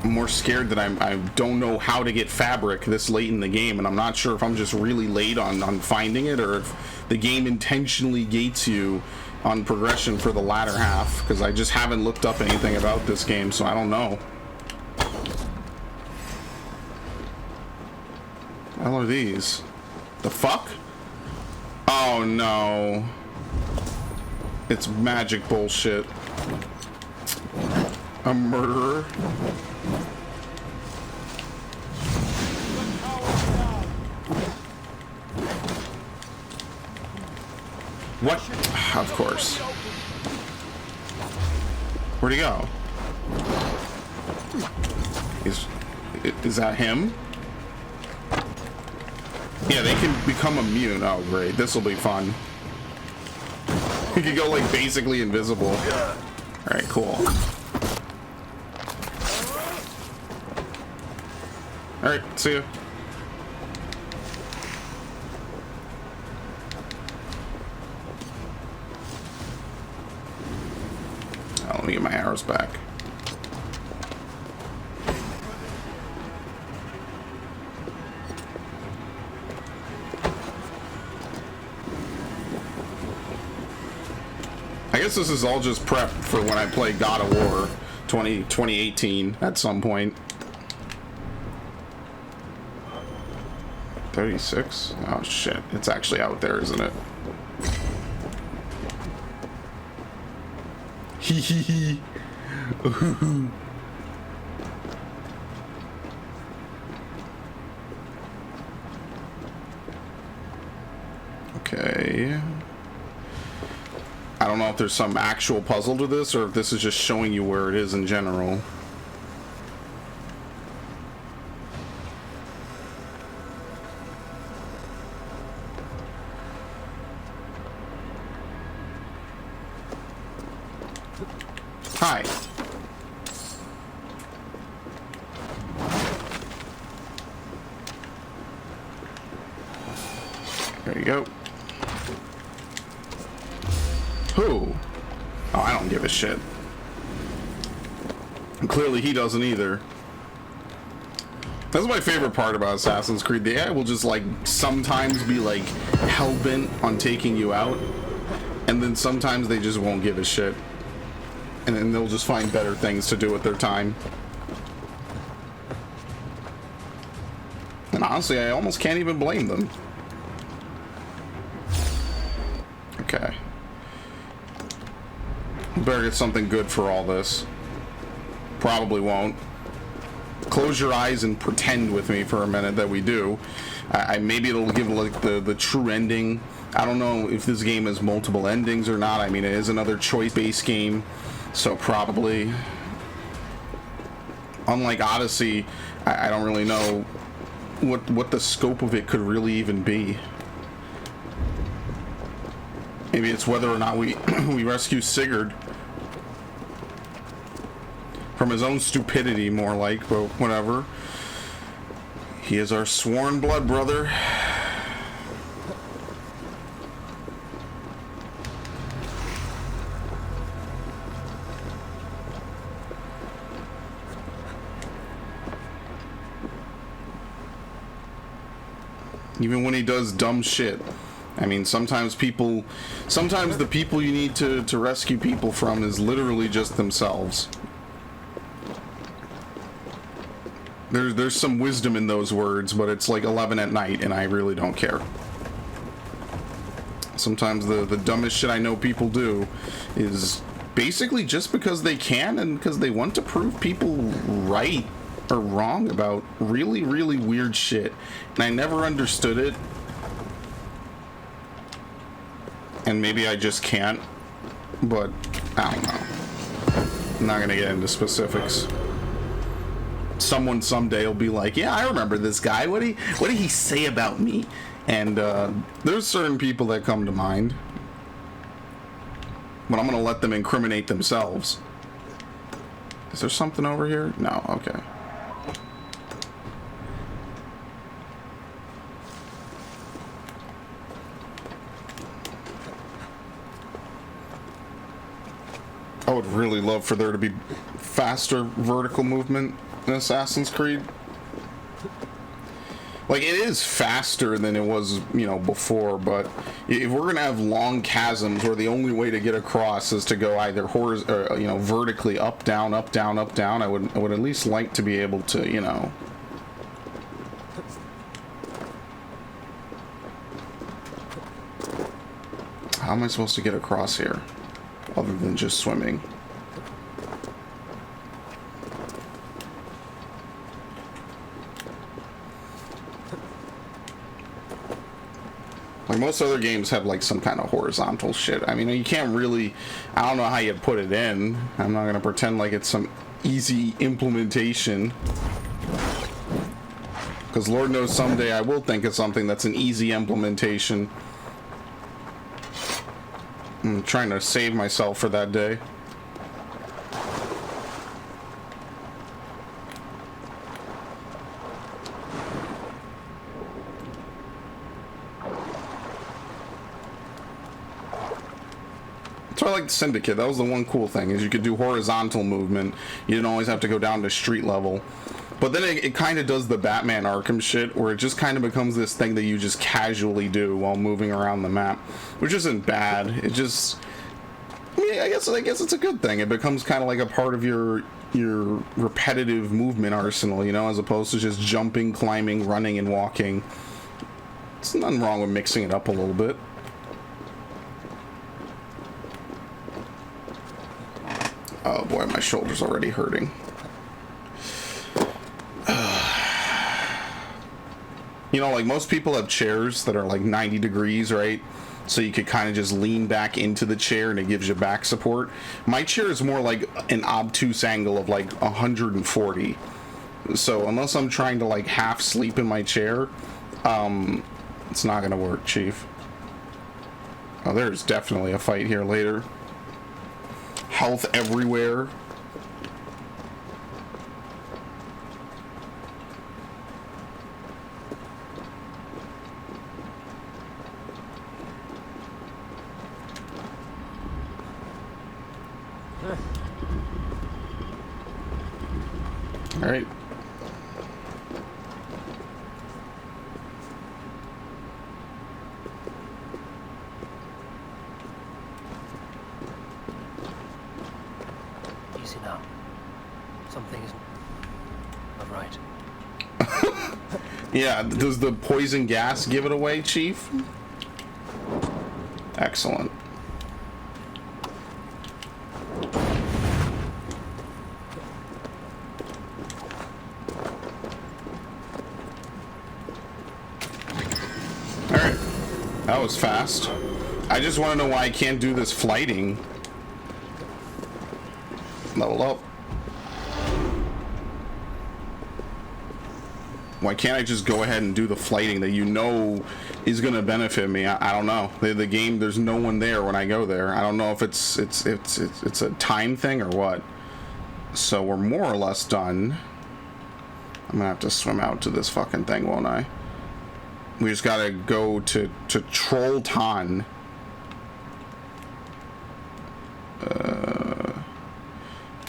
I'm more scared that I don't know how to get fabric this late in the game, and I'm not sure if I'm just really late on finding it, or if the game intentionally gates you on progression for the latter half, because I just haven't looked up anything about this game, so I don't know. What the hell are these? The fuck? Oh no. It's magic bullshit. A murderer? What? Of course. Where'd he go? Is that him? Yeah, they can become immune. Oh, great. This will be fun. You can go, like, basically invisible. Alright, cool. Alright, see ya. Oh, let me get my arrows back. I guess this is all just prep for when I play God of War 2018 at some point. 36? Oh shit, it's actually out there, isn't it? Hee hee hee. Okay. I don't know if there's some actual puzzle to this, or if this is just showing you where it is in general. Hi. There you go. Who? Oh, I don't give a shit. And clearly he doesn't either. That's my favorite part about Assassin's Creed. The AI will just, like, sometimes be, like, hell-bent on taking you out, and then sometimes they just won't give a shit. And then they'll just find better things to do with their time. And honestly, I almost can't even blame them. Okay. Better get something good for all this. Probably won't. Close your eyes and pretend with me for a minute that we do. Maybe it'll give like the true ending. I don't know if this game has multiple endings or not. I mean, it is another choice-based game, so probably. Unlike Odyssey, I don't really know what the scope of it could really even be. Maybe it's whether or not we we rescue Sigurd from his own stupidity, more like, but whatever. He is our sworn blood brother. Even when he does dumb shit. I mean, sometimes the people you need to rescue people from is literally just themselves. There's some wisdom in those words, but it's like 11 at night, and I really don't care. Sometimes the dumbest shit I know people do is basically just because they can and because they want to prove people right or wrong about really, really weird shit. And I never understood it. And maybe I just can't, but I don't know. I'm not gonna get into specifics. Someone someday will be like, yeah, I remember this guy. What did he say about me? And there's certain people that come to mind. But I'm gonna let them incriminate themselves. Is there something over here? No, okay. I would really love for there to be faster vertical movement in Assassin's Creed. Like, it is faster than it was, you know, before, but if we're gonna have long chasms where the only way to get across is to go either vertically up, down, up, down, up, down, I would at least like to be able to, you know. How am I supposed to get across here, other than just swimming? Like, most other games have like some kind of horizontal shit. I mean, you can't really, I don't know how you put it in. I'm not gonna pretend like it's some easy implementation, because Lord knows someday I will think of something that's an easy implementation. I'm trying to save myself for that day. So I like Syndicate. That was the one cool thing, is you could do horizontal movement. You didn't always have to go down to street level. But then it kind of does the Batman Arkham shit, where it just kind of becomes this thing that you just casually do while moving around the map, which isn't bad. It just, I guess it's a good thing. It becomes kind of like a part of your repetitive movement arsenal, you know, as opposed to just jumping, climbing, running, and walking. There's nothing wrong with mixing it up a little bit. Oh boy, my shoulder's already hurting. You know, like, most people have chairs that are like 90 degrees, right? So you could kind of just lean back into the chair and it gives you back support. My chair is more like an obtuse angle of like 140. So unless I'm trying to like half sleep in my chair, it's not gonna work, Chief. Oh, there's definitely a fight here later. Health everywhere. All right. Easy now. Something isn't right. Yeah, does the poison gas give it away, Chief? Excellent. Alright. That was fast. I just want to know why I can't do this flighting. Level up. Why can't I just go ahead and do the flighting that you know is going to benefit me? I don't know. The game, there's no one there when I go there. I don't know if it's a time thing or what. So we're more or less done. I'm gonna have to swim out to this fucking thing, won't I? We just gotta go to Troll Ton.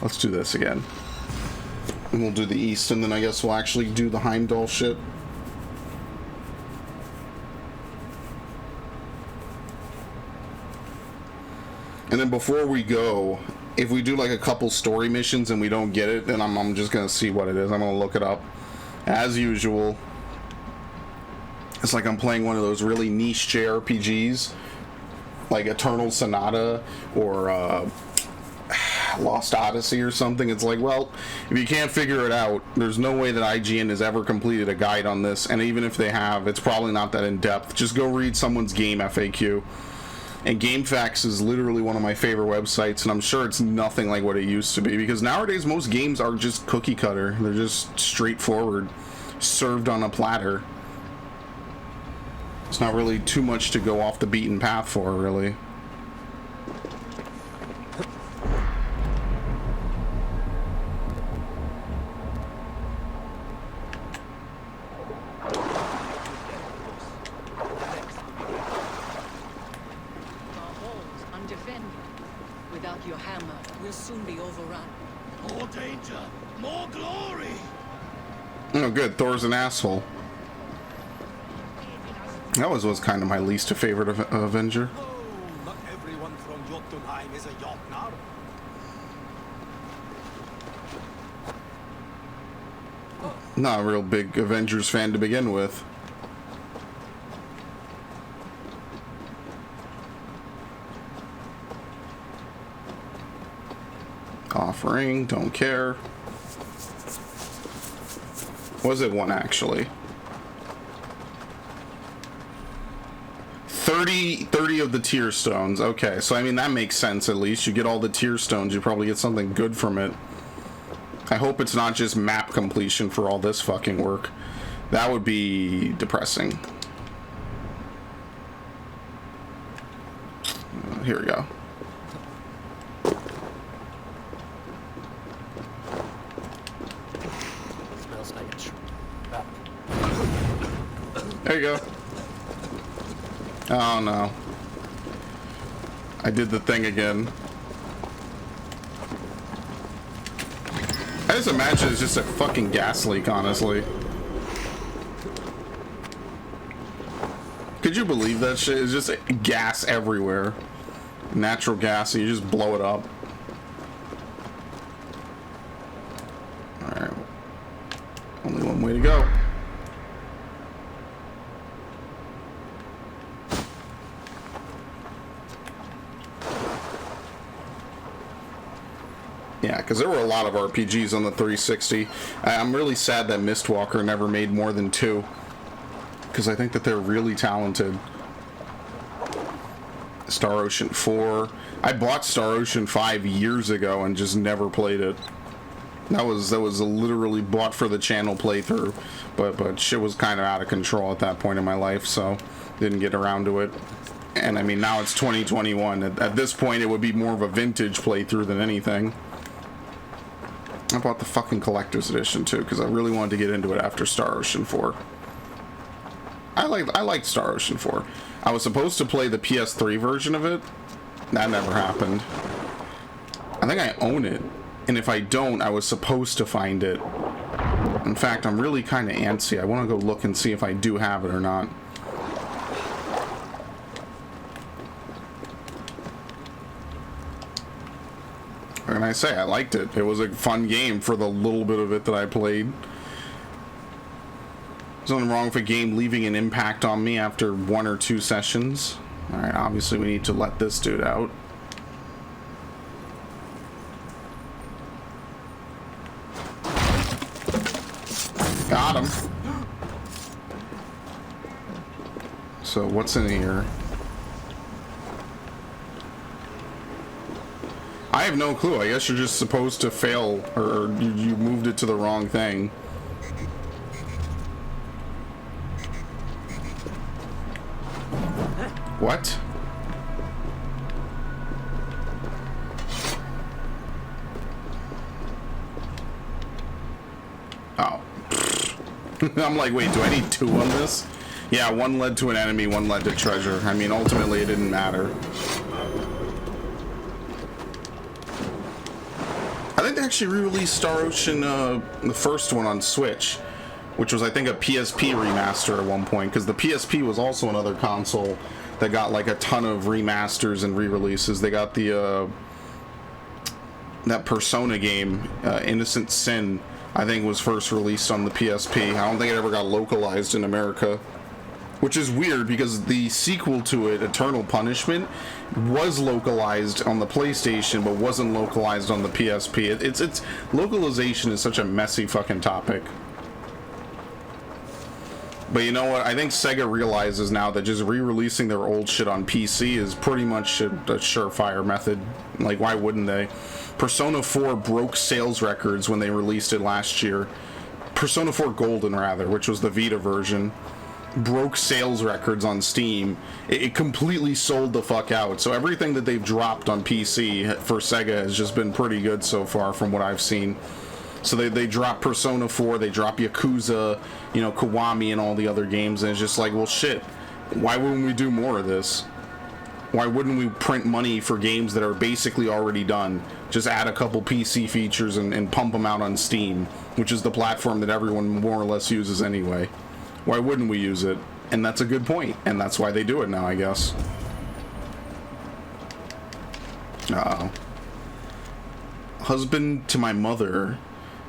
Let's do this again. And we'll do the east, and then I guess we'll actually do the Heimdall shit. And then before we go, if we do like a couple story missions and we don't get it, then I'm just gonna see what it is. I'm gonna look it up. As usual. It's like I'm playing one of those really niche JRPGs, like Eternal Sonata or Lost Odyssey or something. It's like, well, if you can't figure it out, there's no way that IGN has ever completed a guide on this, and even if they have, it's probably not that in-depth. Just go read someone's game FAQ. And GameFAQs is literally one of my favorite websites, and I'm sure it's nothing like what it used to be, because nowadays most games are just cookie cutter. They're just straightforward, served on a platter. It's not really too much to go off the beaten path for, really. Without your hammer, we'll soon be overrun. More danger, more glory. Oh, good. Thor's an asshole. That was kind of my least favorite Avenger. Oh, not everyone from Jotunheim is a Jotnar. Not a real big Avengers fan to begin with. Offering, don't care. Was it one actually? 30 of the tier stones. Okay, so I mean that makes sense at least. You get all the tier stones, you probably get something good from it. I hope it's not just map completion for all this fucking work. That would be depressing. Here we go. Smells like a trap. There you go. Oh no. I did the thing again. I just imagine it's just a fucking gas leak, honestly. Could you believe that shit? It's just gas everywhere. Natural gas, and you just blow it up. Alright. Only one way to go. Yeah, because there were a lot of RPGs on the 360. I'm really sad that Mistwalker never made more than 2. Because I think that they're really talented. Star Ocean 4. I bought Star Ocean 5 years ago and just never played it. That was literally bought for the channel playthrough. But shit was kind of out of control at that point in my life, so didn't get around to it. And I mean, now it's 2021. At this point, it would be more of a vintage playthrough than anything. I bought the fucking collector's edition too because I really wanted to get into it after Star Ocean 4. I liked Star Ocean 4. I was supposed to play the PS3 version of it. That never happened. I think I own it, and if I don't, I was supposed to find it. In fact, I'm really kind of antsy. I want to go look and see if I do have it or not. And I say I liked it. It was a fun game for the little bit of it that I played. There's nothing wrong with a game leaving an impact on me after 1 or 2 sessions. Alright, obviously we need to let this dude out. Got him. So what's in here? I have no clue. I guess you're just supposed to fail, or you moved it to the wrong thing. What? Oh. I'm like, wait, do I need 2 on this? Yeah, 1 led to an enemy, 1 led to treasure. I mean, ultimately it didn't matter. I think they actually re-released Star Ocean, the first one on Switch, which was, I think, a PSP remaster at one point, because the PSP was also another console that got, like, a ton of remasters and re-releases. They got the, that Persona game, Innocent Sin, I think was first released on the PSP. I don't think it ever got localized in America. Which is weird because the sequel to it, Eternal Punishment, was localized on the PlayStation but wasn't localized on the PSP. It's localization is such a messy fucking topic. But you know what? I think Sega realizes now that just re-releasing their old shit on PC is pretty much a surefire method. Like, why wouldn't they? Persona 4 broke sales records when they released it last year. Persona 4 Golden, rather, which was the Vita version, broke sales records on Steam. It completely sold the fuck out. So everything that they've dropped on PC for Sega has just been pretty good so far from what I've seen. So they drop Persona 4, they drop Yakuza, you know, Kiwami and all the other games, and it's just like, well, shit, why wouldn't we do more of this? Why wouldn't we print money for games that are basically already done? Just add a couple PC features and pump them out on Steam, which is the platform that everyone more or less uses anyway. Why wouldn't we use it? And that's a good point, and that's why they do it now, I guess. Uh-oh. Husband to my mother.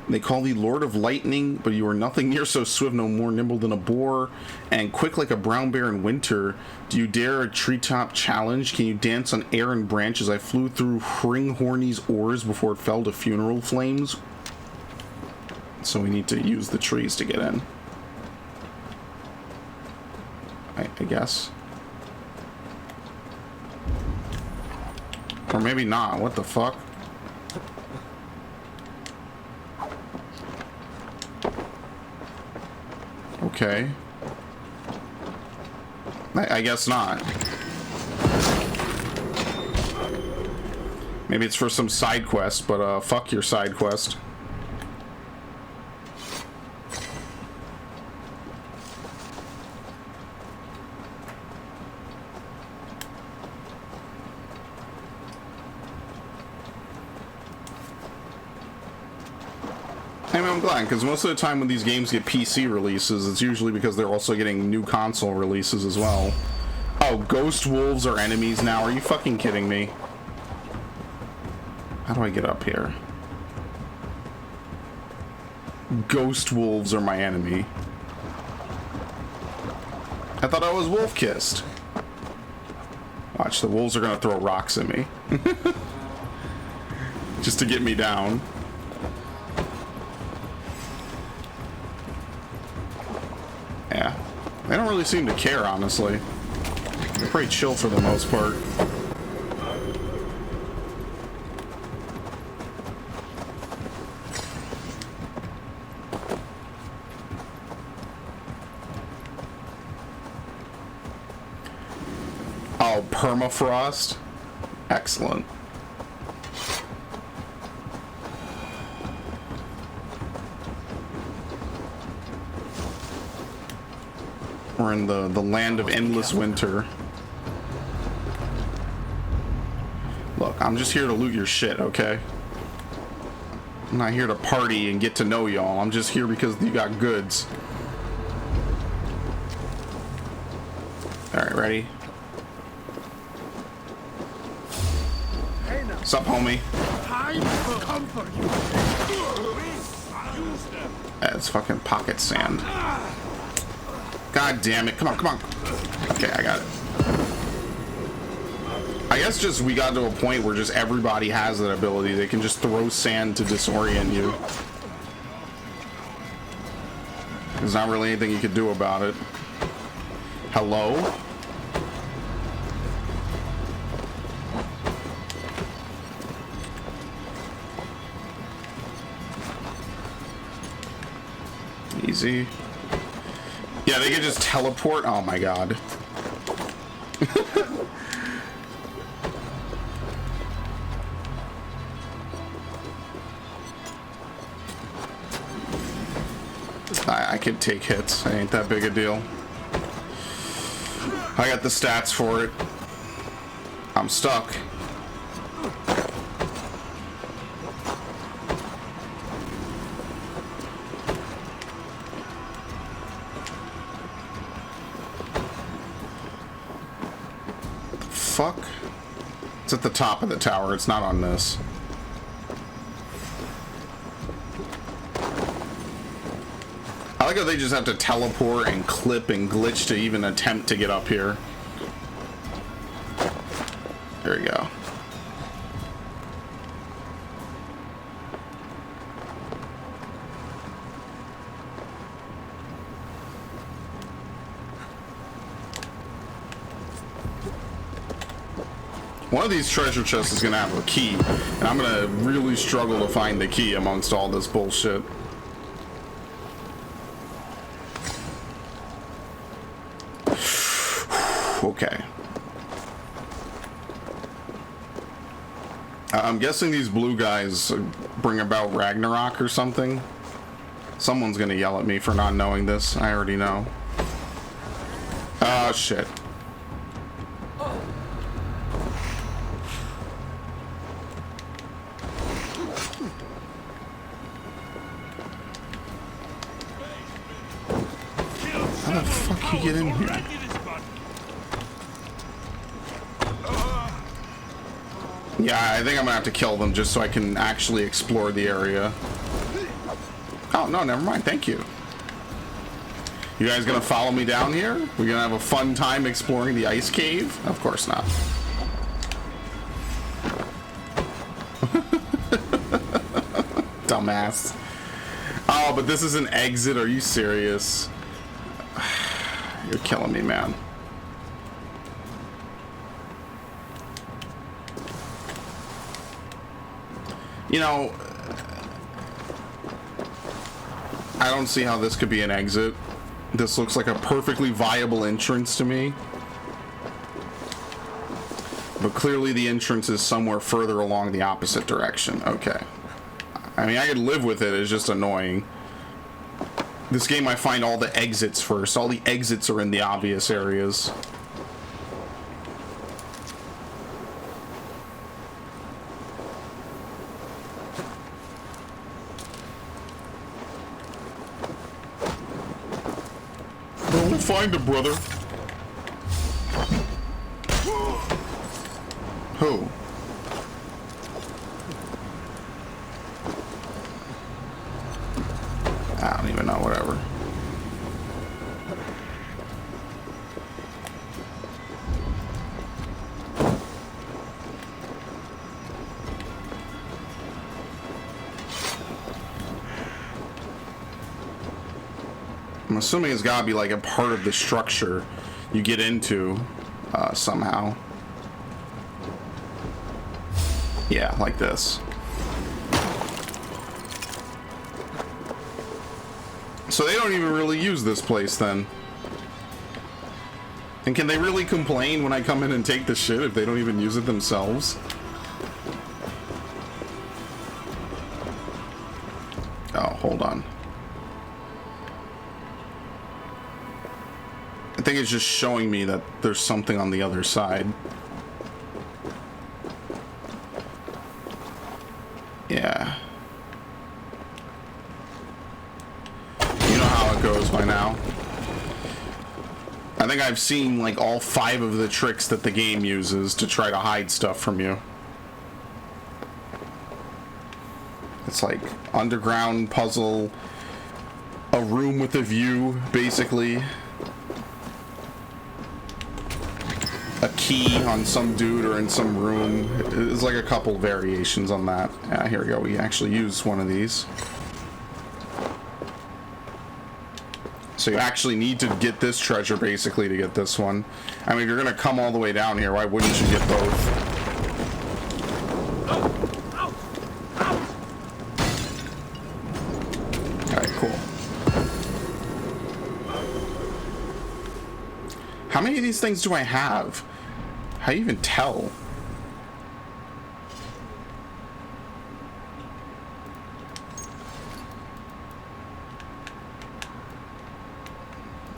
They call thee Lord of Lightning, but you are nothing near so swift, no more nimble than a boar, and quick like a brown bear in winter. Do you dare a treetop challenge? Can you dance on air and branches? I flew through Hringhorny's oars before it fell to funeral flames. So we need to use the trees to get in. I guess. Or maybe not. What the fuck? Okay. I guess not. Maybe it's for some side quest, but fuck your side quest. I'm glad, because most of the time when these games get PC releases, it's usually because they're also getting new console releases as well. Oh, ghost wolves are enemies now? Are you fucking kidding me? How do I get up here? Ghost wolves are my enemy. I thought I was wolf-kissed. Watch, the wolves are gonna throw rocks at me. Just to get me down. Yeah, they don't really seem to care, honestly. They're pretty chill for the most part. Oh, permafrost? Excellent. We're in the land of endless winter. Look, I'm just here to loot your shit, okay? I'm not here to party and get to know y'all. I'm just here because you got goods. Alright, ready? What's up, homie? That's fucking pocket sand. God damn it. Come on, come on. Okay, I got it. I guess just we got to a point where just everybody has that ability. They can just throw sand to disorient you. There's not really anything you can do about it. Hello? Easy. Yeah, they can just teleport. Oh my god. I could take hits. It ain't that big a deal. I got the stats for it. I'm stuck. Fuck? It's at the top of the tower. It's not on this. I like like how they just have to teleport and clip and glitch to even attempt to get up here. There we go. One of these treasure chests is gonna have a key, and I'm gonna really struggle to find the key amongst all this bullshit. Okay. I'm guessing these blue guys bring about Ragnarok or something. Someone's gonna yell at me for not knowing this. I already know. Oh, shit. How the fuck you get in here? Yeah, I think I'm gonna have to kill them just so I can actually explore the area. Oh, no, never mind. Thank you. You guys gonna follow me down here? We're gonna have a fun time exploring the ice cave? Of course not. Dumbass. Oh, but this is an exit. Are you serious? You're killing me, man. You know, I don't see how this could be an exit. This looks like a perfectly viable entrance to me. But clearly the entrance is somewhere further along the opposite direction. Okay. I mean, I could live with it. It's just annoying. This game, I find all the exits first. All the exits are in the obvious areas. Go find a brother. Who? I don't even know, whatever. I'm assuming it's gotta be like a part of the structure you get into somehow. Yeah, like this. So they don't even really use this place then. And can they really complain when I come in and take the shit if they don't even use it themselves? Oh, hold on. I think it's just showing me that there's something on the other side. Yeah. You know how it goes by now. I think I've seen like all 5 of the tricks that the game uses to try to hide stuff from you. It's like underground puzzle, a room with a view, basically. A key on some dude or in some room. It's like a couple variations on that. Here we go. We actually used one of these. So you actually need to get this treasure basically to get this one. I mean, if you're gonna come all the way down here, why wouldn't you get both? Alright, cool. How many of these things do I have? How do you even tell?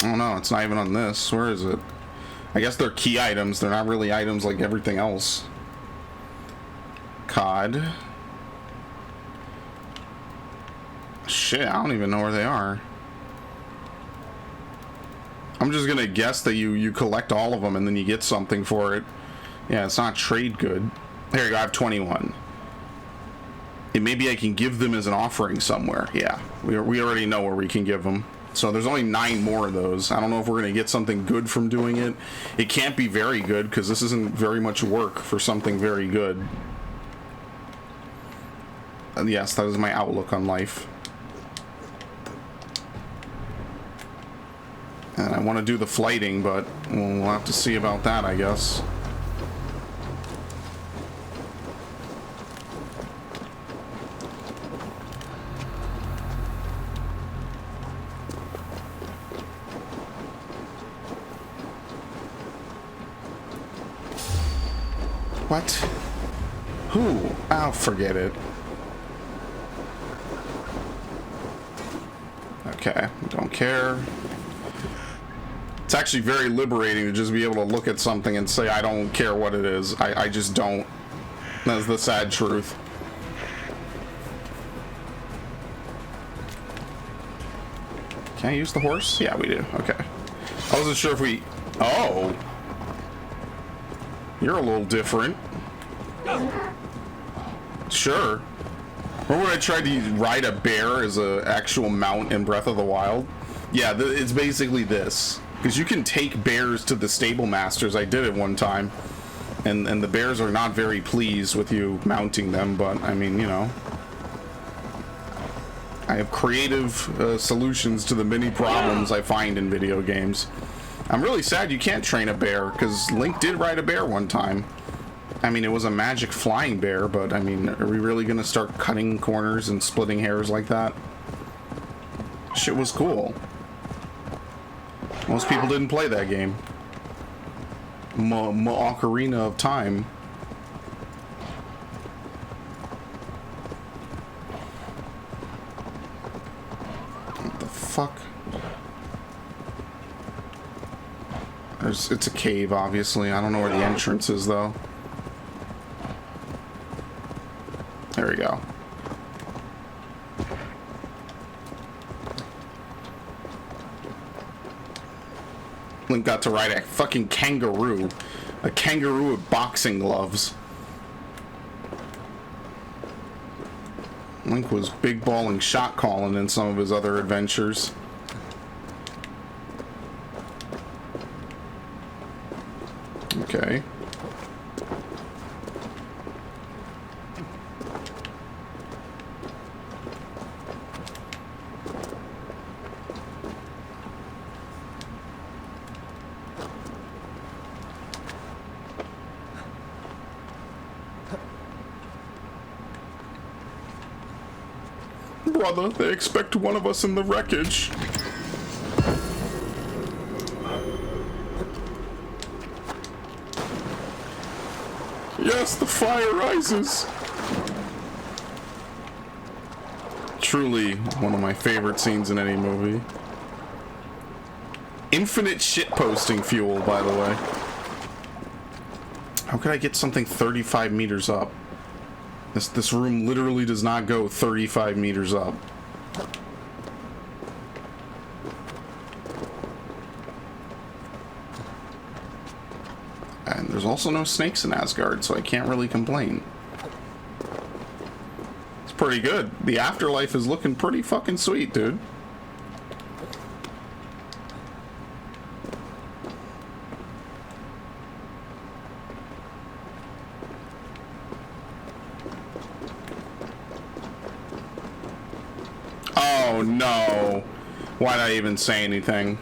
Oh no, it's not even on this. Where is it? I guess they're key items. They're not really items like everything else. COD. Shit, I don't even know where they are. I'm just gonna guess that you collect all of them and then you get something for it. Yeah, it's not trade good. There you go, I have 21. And maybe I can give them as an offering somewhere. Yeah, we already know where we can give them. So there's only 9 more of those. I don't know if we're going to get something good from doing it. It can't be very good because this isn't very much work for something very good. And yes, that is my outlook on life. And I want to do the flighting, but we'll have to see about that, I guess. What? Who? I'll forget it. Okay, don't care. It's actually very liberating to just be able to look at something and say, I don't care what it is. I just don't. That's the sad truth. Can I use the horse? Yeah, we do. Okay. I wasn't sure if we... Oh! You're a little different. Sure. Remember when I tried to ride a bear as an actual mount in Breath of the Wild? Yeah, it's basically this. Because you can take bears to the stable masters. I did it one time. And the bears are not very pleased with you mounting them, but, I mean, you know. I have creative solutions to the many problems I find in video games. I'm really sad you can't train a bear, because Link did ride a bear one time. I mean, it was a magic flying bear, but, I mean, are we really going to start cutting corners and splitting hairs like that? Shit was cool. Most people didn't play that game. Ocarina of Time. What the fuck? It's a cave, obviously. I don't know where the entrance is, though. There we go. Link got to ride a fucking kangaroo. A kangaroo with boxing gloves. Link was big balling shot calling in some of his other adventures. Okay. Brother, they expect one of us in the wreckage. Yes, the fire rises. Truly one of my favorite scenes in any movie. Infinite shitposting fuel, by the way. How could I get something 35 meters up? This room literally does not go 35 meters up. And there's also no snakes in Asgard, so I can't really complain. It's pretty good. The afterlife is looking pretty fucking sweet, dude. Oh no. Why'd I even say anything?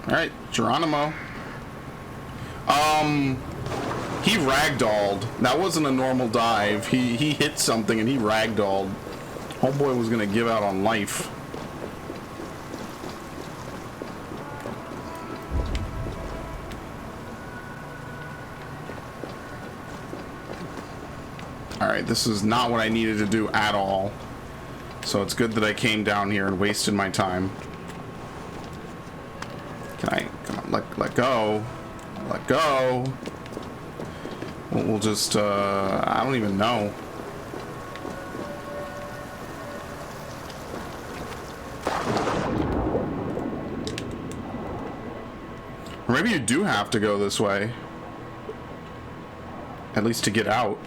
Alright, Geronimo. He ragdolled. That wasn't a normal dive. He hit something and he ragdolled. Homeboy was gonna give out on life. Alright, this is not what I needed to do at all. So it's good that I came down here and wasted my time. Come on, let go. Let go. We'll just, I don't even know. Or maybe you do have to go this way. At least to get out.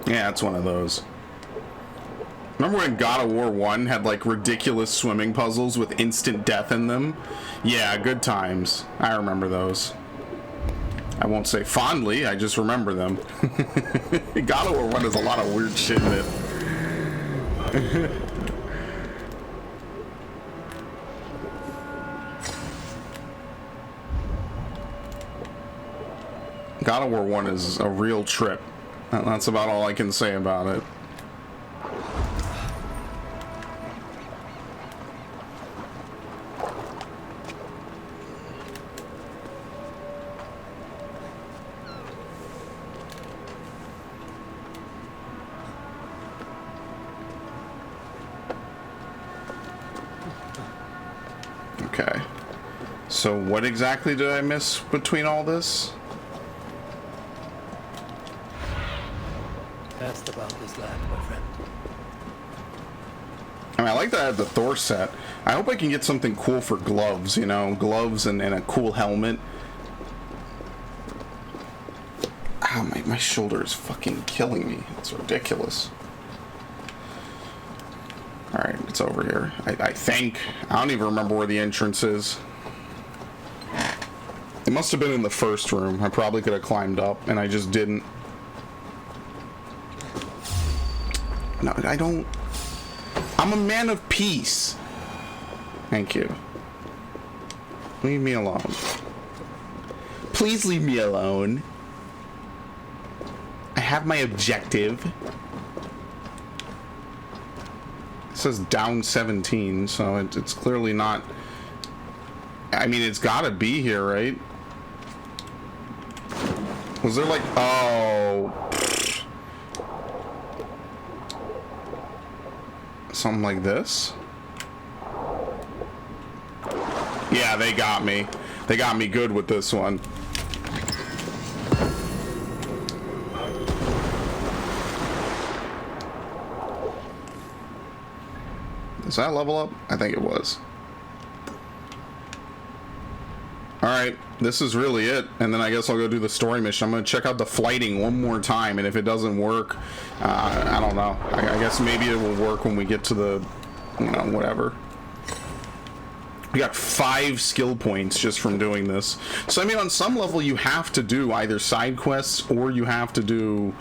Yeah, it's one of those. Remember when God of War 1 had like ridiculous swimming puzzles with instant death in them? Yeah, good times. I remember those. I won't say fondly, I just remember them. God of War 1 has a lot of weird shit in it. God of War 1 is a real trip. That's about all I can say about it. Okay. So what exactly did I miss between all this? Asked about this land, my friend. I mean, I like that I have the Thor set. I hope I can get something cool for gloves, you know? Gloves and a cool helmet. Ow, my shoulder is fucking killing me. It's ridiculous. Alright, it's over here. I think. I don't even remember where the entrance is. It must have been in the first room. I probably could have climbed up, and I just didn't. No, I don't. I'm a man of peace. Thank you. Leave me alone. Please leave me alone. I have my objective. It says down 17, so it's clearly not. I mean, it's gotta be here, right? Was there like, oh, something like this? Yeah, they got me. They got me good with this one. Does that level up? I think it was. Alright, this is really it. And then I guess I'll go do the story mission. I'm going to check out the flighting one more time. And if it doesn't work, I don't know. I guess maybe it will work when we get to the, you know, whatever. We got 5 skill points just from doing this. So, I mean, on some level, you have to do either side quests or you have to do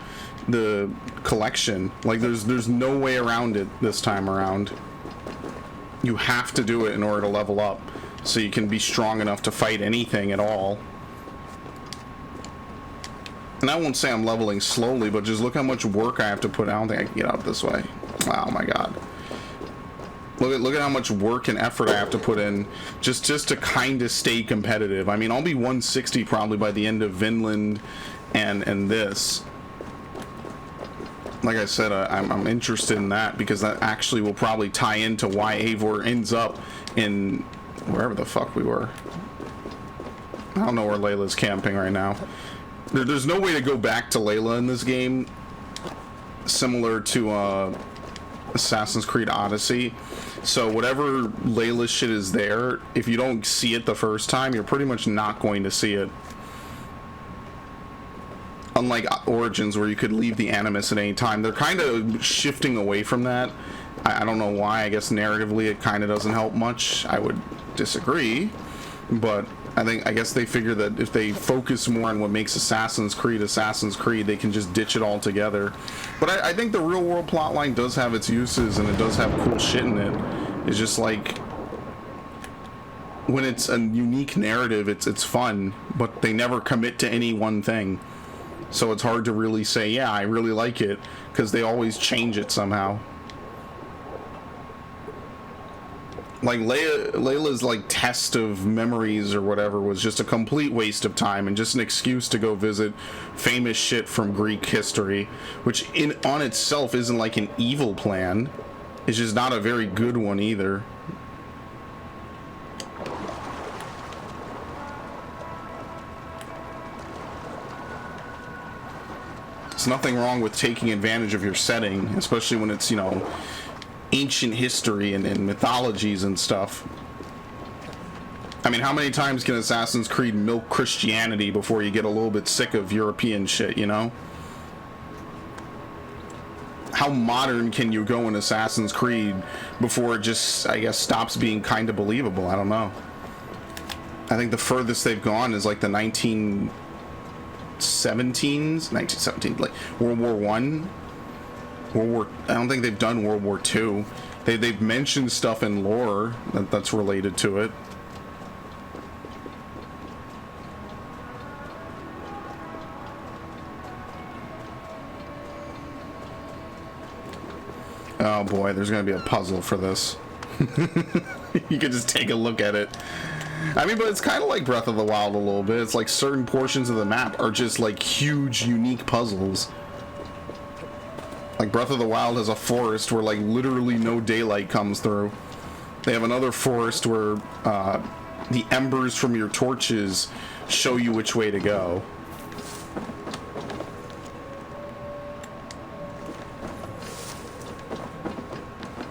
the collection. Like, there's no way around it this time around. You have to do it in order to level up, so you can be strong enough to fight anything at all. And I won't say I'm leveling slowly, but just look how much work I have to put. I don't think I can get out this way. Oh my god. Look at how much work and effort I have to put in just to kind of stay competitive. I mean, I'll be 160 probably by the end of Vinland and this. Like I said, I'm interested in that because that actually will probably tie into why Eivor ends up in wherever the fuck we were. I don't know where Layla's camping right now. There's no way to go back to Layla in this game, similar to Assassin's Creed Odyssey. So whatever Layla's shit is there, if you don't see it the first time, you're pretty much not going to see it. Unlike Origins, where you could leave the Animus at any time, they're kind of shifting away from that. I don't know why. I guess narratively it kind of doesn't help much. I would disagree, but I guess they figure that if they focus more on what makes Assassin's Creed, they can just ditch it all together. But I think the real world plotline does have its uses, and it does have cool shit in it. It's just like, when it's a unique narrative, it's fun, but they never commit to any one thing. So it's hard to really say, yeah, I really like it, because they always change it somehow. Like Layla's like test of memories or whatever was just a complete waste of time and just an excuse to go visit famous shit from Greek history, which on itself isn't like an evil plan. It's just not a very good one either. There's nothing wrong with taking advantage of your setting, especially when it's, you know, ancient history and mythologies and stuff. I mean, how many times can Assassin's Creed milk Christianity before you get a little bit sick of European shit, you know? How modern can you go in Assassin's Creed before it just, I guess, stops being kind of believable? I don't know. I think the furthest they've gone is like the 1917, like World War One. I don't think they've done World War II. They've mentioned stuff in lore that's related to it. Oh boy, there's gonna be a puzzle for this. You can just take a look at it. I mean, but it's kind of like Breath of the Wild a little bit. It's like certain portions of the map are just like huge, unique puzzles. Like Breath of the Wild has a forest where like literally no daylight comes through. They have another forest where the embers from your torches show you which way to go.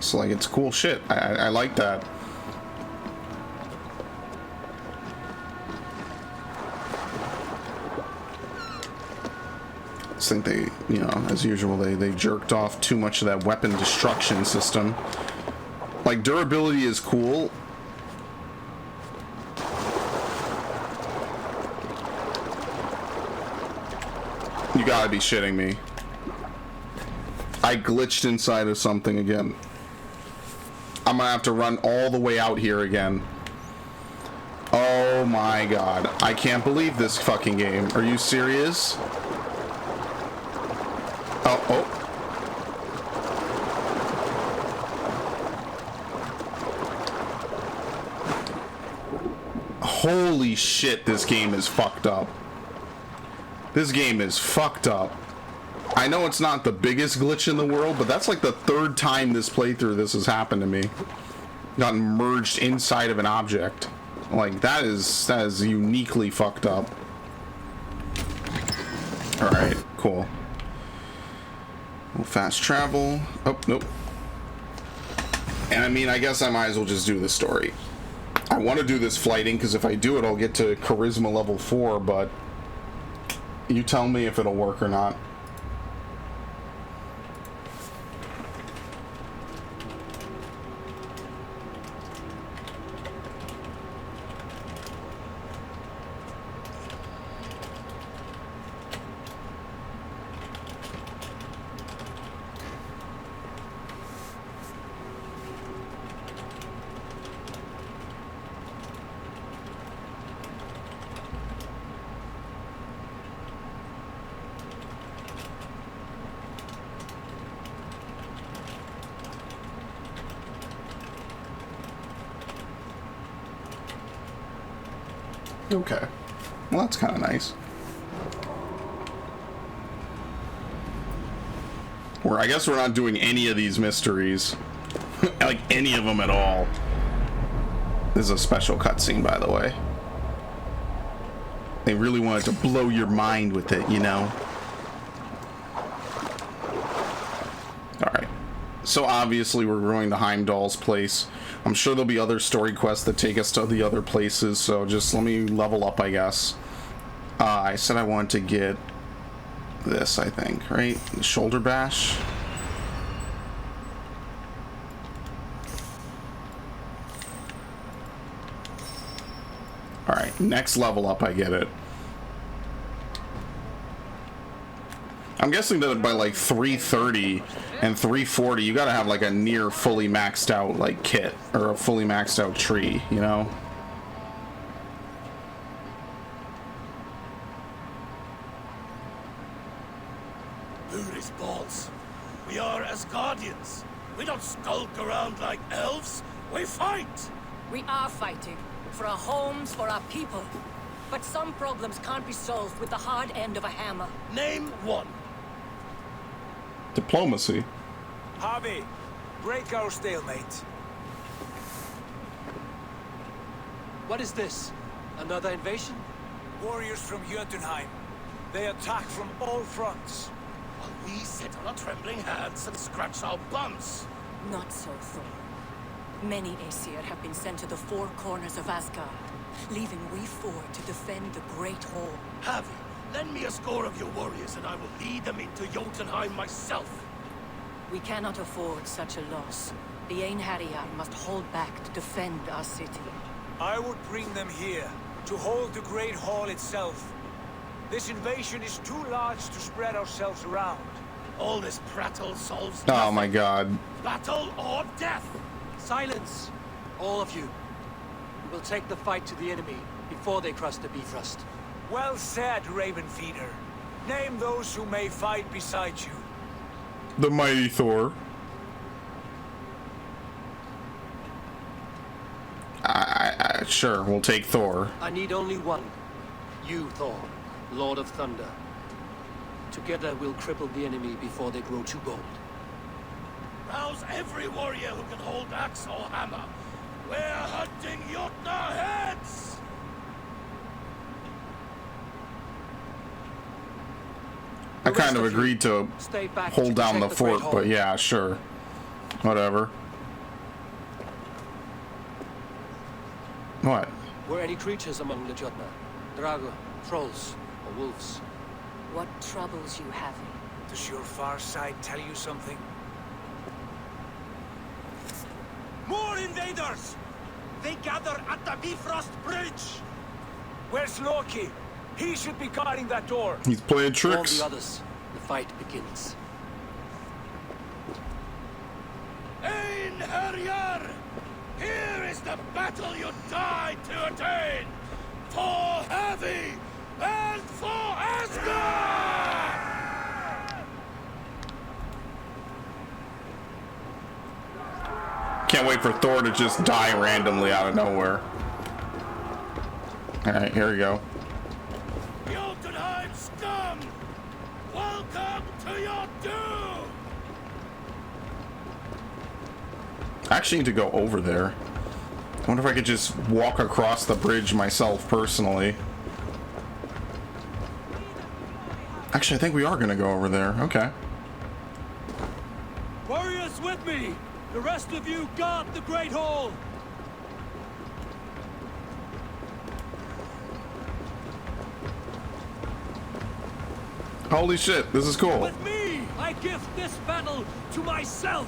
So like, it's cool shit. I like that. I think they, you know, as usual, they jerked off too much of that weapon destruction system. Like, durability is cool. You gotta be shitting me. I glitched inside of something again. I'm gonna have to run all the way out here again. Oh my god. I can't believe this fucking game. Are you serious? Oh. Holy shit, this game is fucked up. This game is fucked up. I know it's not the biggest glitch in the world, but that's like the third time this playthrough this has happened to me. Gotten merged inside of an object. Like, that is uniquely fucked up. Alright, cool. We'll fast travel. Oh, nope. And I mean, I guess I might as well just do the story. I want to do this flighting, because if I do it, I'll get to Charisma level 4, but you tell me if it'll work or not. Okay. Well, that's kind of nice. I guess we're not doing any of these mysteries. Like, any of them at all. This is a special cutscene, by the way. They really wanted to blow your mind with it, you know? Alright. So obviously we're going to Heimdall's place. I'm sure there'll be other story quests that take us to the other places, so just let me level up, I guess. I said I wanted to get this, I think, right? The shoulder bash. Alright, next level up I get it. I'm guessing that by like 330 and 340 you gotta have like a near fully maxed out like kit, or a fully maxed out tree, you know? Who's balls? We are Asgardians. We don't skulk around like elves. We fight! We are fighting. For our homes, for our people. But some problems can't be solved with the hard end of a hammer. Name one. Diplomacy. Harvey, break our stalemate. What is this? Another invasion? Warriors from Jotunheim. They attack from all fronts. While we sit on our trembling hands and scratch our bums. Not so, Thor. Many Aesir have been sent to the four corners of Asgard. leaving we four to defend the Great Hall. Have you? Lend me a score of your warriors and I will lead them into Jotunheim myself. We cannot afford such a loss. The Einherjar must hold back to defend our city. I would bring them here, to hold the Great Hall itself. This invasion is too large to spread ourselves around. All this prattle solves Oh nothing. my god. Battle or death! Silence! All of you. We will take the fight to the enemy before they cross the Bifrost. Well said, Ravenfeeder. Name those who may fight beside you. The mighty Thor. Sure, we'll take Thor. I need only one. You, Thor, Lord of Thunder. Together we'll cripple the enemy before they grow too bold. Rouse every warrior who can hold axe or hammer. We're hunting Jotnar heads! I kind of agreed to Stay back to hold down the protect Great fort, but Hall. yeah, sure. Whatever. What? Were any creatures among the Jotnar? Drago, trolls, or wolves? What troubles you, Havi? Does your far side tell you something? More invaders! They gather at the Bifrost Bridge! Where's Loki? He should be guarding that door. He's playing Warn tricks. the others. The fight begins. Einherjar! Here is the battle you died to attain! For Havi and for Asgard! Can't wait for Thor to just die randomly out of nowhere. Alright, here we go. Jotunheim scum! Welcome to your doom! I actually need to go over there. I wonder if I could just walk across the bridge myself personally. Actually, I think we are going to go over there. Okay. Warriors with me! The rest of you guard the Great Hall! Holy shit, this is cool. With me, I give this battle to myself!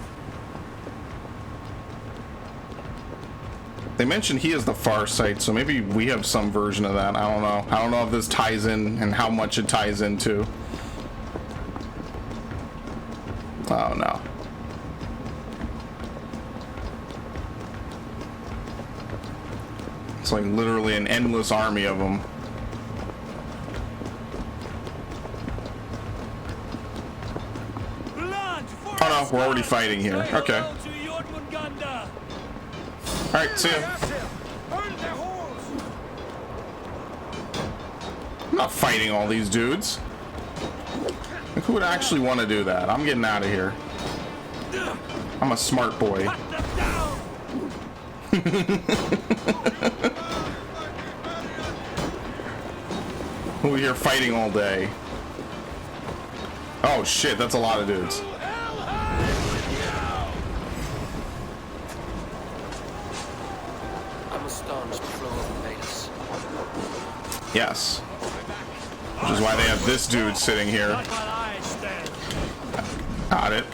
They mentioned he is the far sight, so maybe we have some version of that. I don't know. I don't know if this ties in and how much it ties into. Oh no. It's like literally an endless army of them. Oh no, we're already fighting here. Okay. Alright, see ya. I'm not fighting all these dudes. Like, who would actually want to do that? I'm getting out of here. I'm a smart boy. We're here fighting all day. Oh shit, that's a lot of dudes. I'm a staunch flow of invaders. Yes. Which is why they have this dude sitting here. Got it.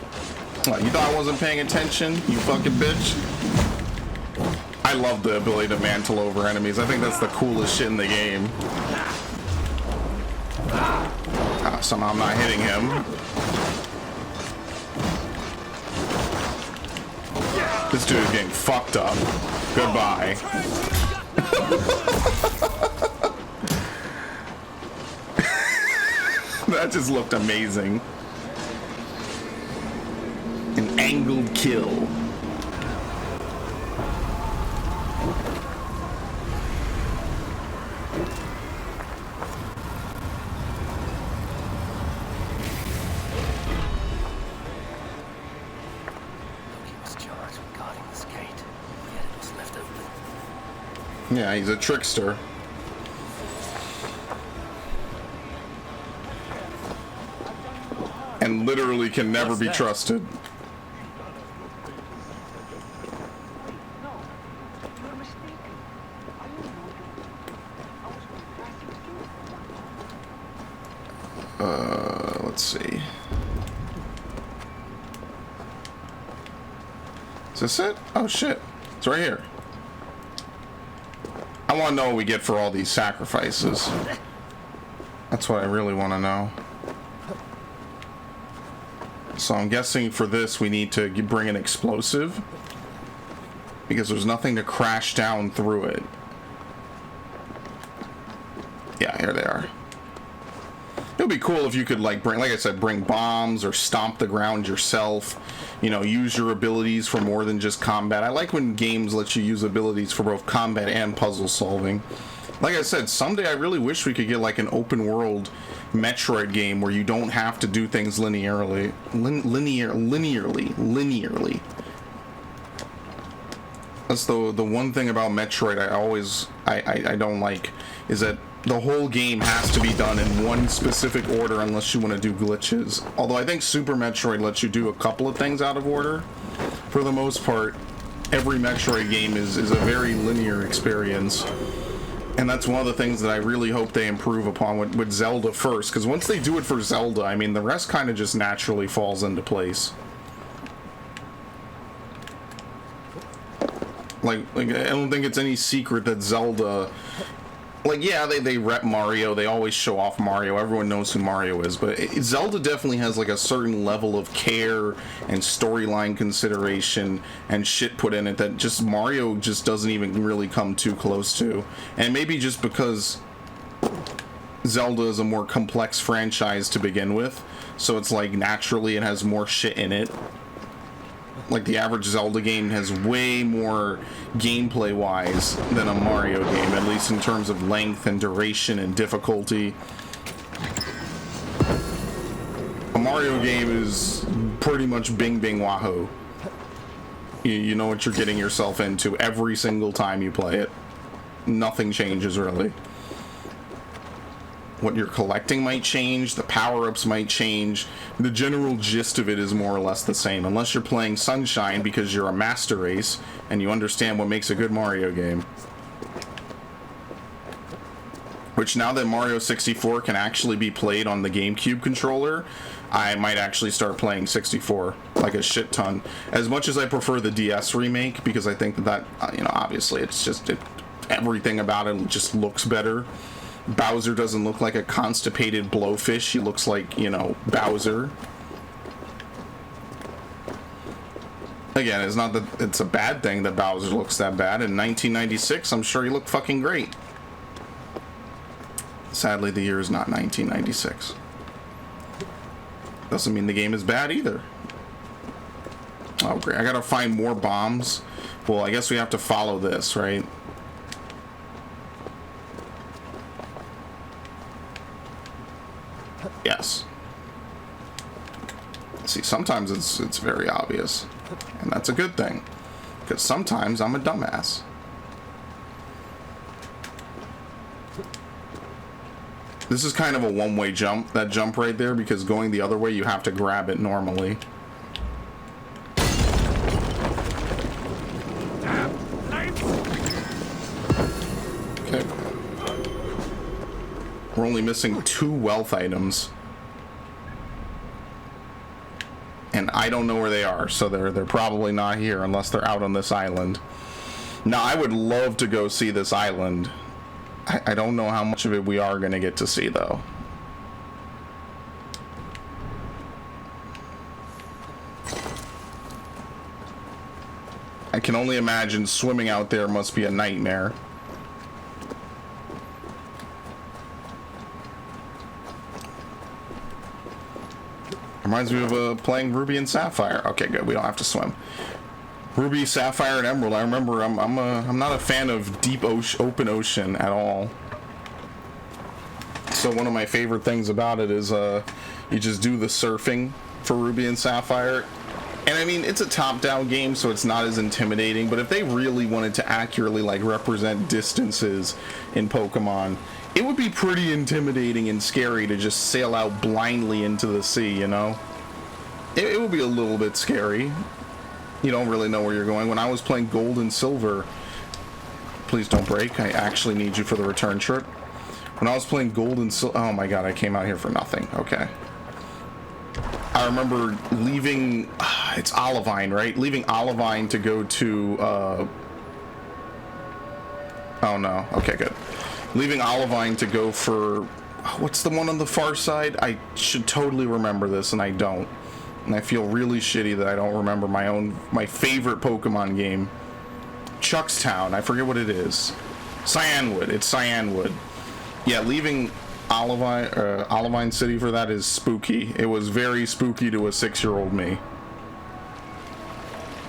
What, you thought I wasn't paying attention, you fucking bitch? I love the ability to mantle over enemies. I think that's the coolest shit in the game. Somehow I'm not hitting him. This dude is getting fucked up. Goodbye. That just looked amazing. An angled kill. Yeah, he's a trickster. And literally can never be trusted. Let's see. Is this it? Oh shit. It's right here. I want to know what we get for all these sacrifices. That's what I really want to know. So I'm guessing for this we need to bring an explosive, because there's nothing to crash down through it. Yeah, here they are. It would be cool if you could, like I said, bring bombs or stomp the ground yourself. You know, use your abilities for more than just combat. I like when games let you use abilities for both combat and puzzle solving. Like I said, someday I really wish we could get like an open world Metroid game where you don't have to do things linearly. Linearly. That's the one thing about Metroid I don't like, is that the whole game has to be done in one specific order unless you want to do glitches. Although I think Super Metroid lets you do a couple of things out of order. For the most part, every Metroid game is a very linear experience. And that's one of the things that I really hope they improve upon with Zelda first. Because once they do it for Zelda, I mean, the rest kind of just naturally falls into place. Like I don't think it's any secret that Zelda... Like, yeah, they rep Mario. They always show off Mario. Everyone knows who Mario is. But Zelda definitely has, like, a certain level of care and storyline consideration and shit put in it that just Mario just doesn't even really come too close to. And maybe just because Zelda is a more complex franchise to begin with, so it's, like, naturally it has more shit in it. Like, the average Zelda game has way more gameplay-wise than a Mario game, at least in terms of length and duration and difficulty. A Mario game is pretty much bing bing wahoo. You know what you're getting yourself into every single time you play it. Nothing changes, really. What you're collecting might change, the power-ups might change, the general gist of it is more or less the same, unless you're playing Sunshine because you're a master race and you understand what makes a good Mario game. Which, now that Mario 64 can actually be played on the GameCube controller, I might actually start playing 64, like a shit ton. As much as I prefer the DS remake, because I think that, you know, obviously it's just, everything about it just looks better. Bowser doesn't look like a constipated blowfish. He looks like, you know, Bowser. Again, it's not that it's a bad thing that Bowser looks that bad. In 1996, I'm sure he looked fucking great. Sadly, the year is not 1996. Doesn't mean the game is bad either. Oh, great. I gotta find more bombs. Well, I guess we have to follow this, right? Yes. See, sometimes it's very obvious, and that's a good thing, because sometimes I'm a dumbass. This is kind of a one-way jump, that jump right there, because going the other way you have to grab it normally. Okay. We're only missing 2 wealth items. And I don't know where they are, so they're probably not here unless they're out on this island. Now, I would love to go see this island. I don't know how much of it we are going to get to see, though. I can only imagine swimming out there must be a nightmare. Reminds me of playing Ruby and Sapphire. Okay, good. We don't have to swim. Ruby, Sapphire, and Emerald. I remember I'm not a fan of deep open ocean at all. So one of my favorite things about it is you just do the surfing for Ruby and Sapphire. And I mean, it's a top-down game, so it's not as intimidating. But if they really wanted to accurately like represent distances in Pokemon, it would be pretty intimidating and scary to just sail out blindly into the sea, you know? It would be a little bit scary. You don't really know where you're going. When I was playing Gold and Silver, please don't break. I actually need you for the return trip. When I was playing Gold and Silver... Oh my god, I came out here for nothing. Okay. I remember leaving... It's Olivine, right? Leaving Olivine to go to... Oh no. Okay, good. Leaving Olivine to go for... What's the one on the far side? I should totally remember this, and I don't. And I feel really shitty that I don't remember my favorite Pokemon game. Chuckstown. I forget what it is. Cyanwood. It's Cyanwood. Yeah, leaving Olivine City for that is spooky. It was very spooky to a 6-year-old me.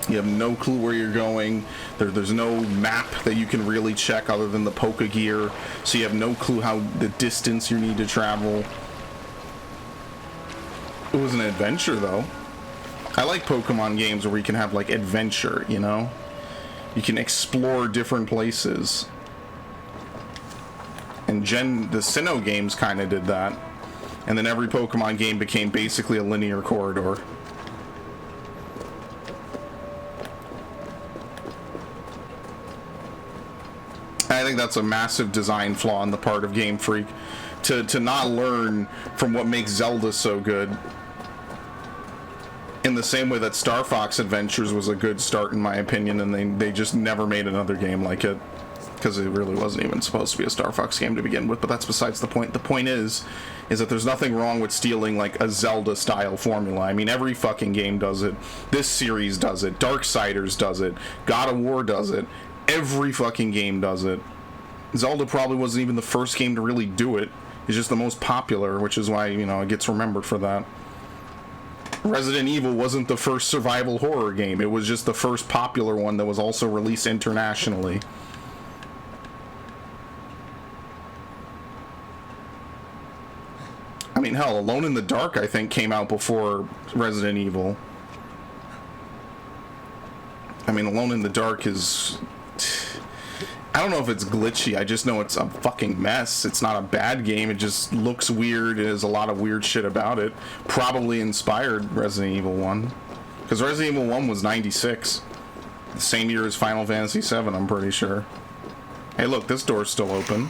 You have no clue where you're going. There's no map that you can really check other than the Poke Gear, so you have no clue how the distance you need to travel. It was an adventure, though. I like Pokemon games where you can have, like, adventure, you know? You can explore different places. And the Sinnoh games kind of did that. And then every Pokemon game became basically a linear corridor. I think that's a massive design flaw on the part of Game Freak. To not learn from what makes Zelda so good. In the same way that Star Fox Adventures was a good start, in my opinion, and they just never made another game like it. Because it really wasn't even supposed to be a Star Fox game to begin with, but that's besides the point. The point is that there's nothing wrong with stealing, like, a Zelda-style formula. I mean, every fucking game does it. This series does it. Darksiders does it. God of War does it. Every fucking game does it. Zelda probably wasn't even the first game to really do it. It's just the most popular, which is why, you know, it gets remembered for that. Resident Evil wasn't the first survival horror game. It was just the first popular one that was also released internationally. I mean, hell, Alone in the Dark, I think, came out before Resident Evil. I mean, Alone in the Dark is... I don't know if it's glitchy, I just know it's a fucking mess. It's not a bad game, it just looks weird, it has a lot of weird shit about it. Probably inspired Resident Evil 1. Because Resident Evil 1 was 96. The same year as Final Fantasy 7, I'm pretty sure. Hey look, this door's still open.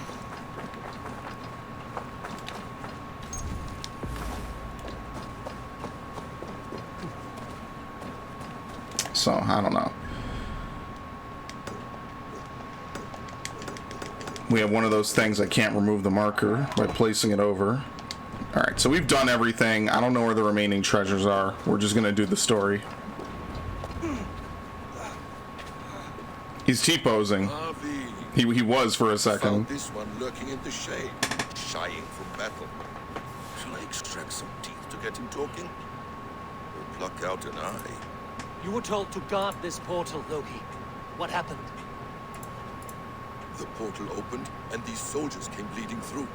So, I don't know. We have one of those things I can't remove the marker by placing it over. Alright, so we've done everything. I don't know where the remaining treasures are. We're just gonna do the story. He's T-posing. He was for a second. Found this one lurking in the shade, shying from battle. Shall I extract some teeth to get him talking? Or pluck out an eye? You were told to guard this portal, Loki. What happened? The portal opened, and these soldiers came bleeding through.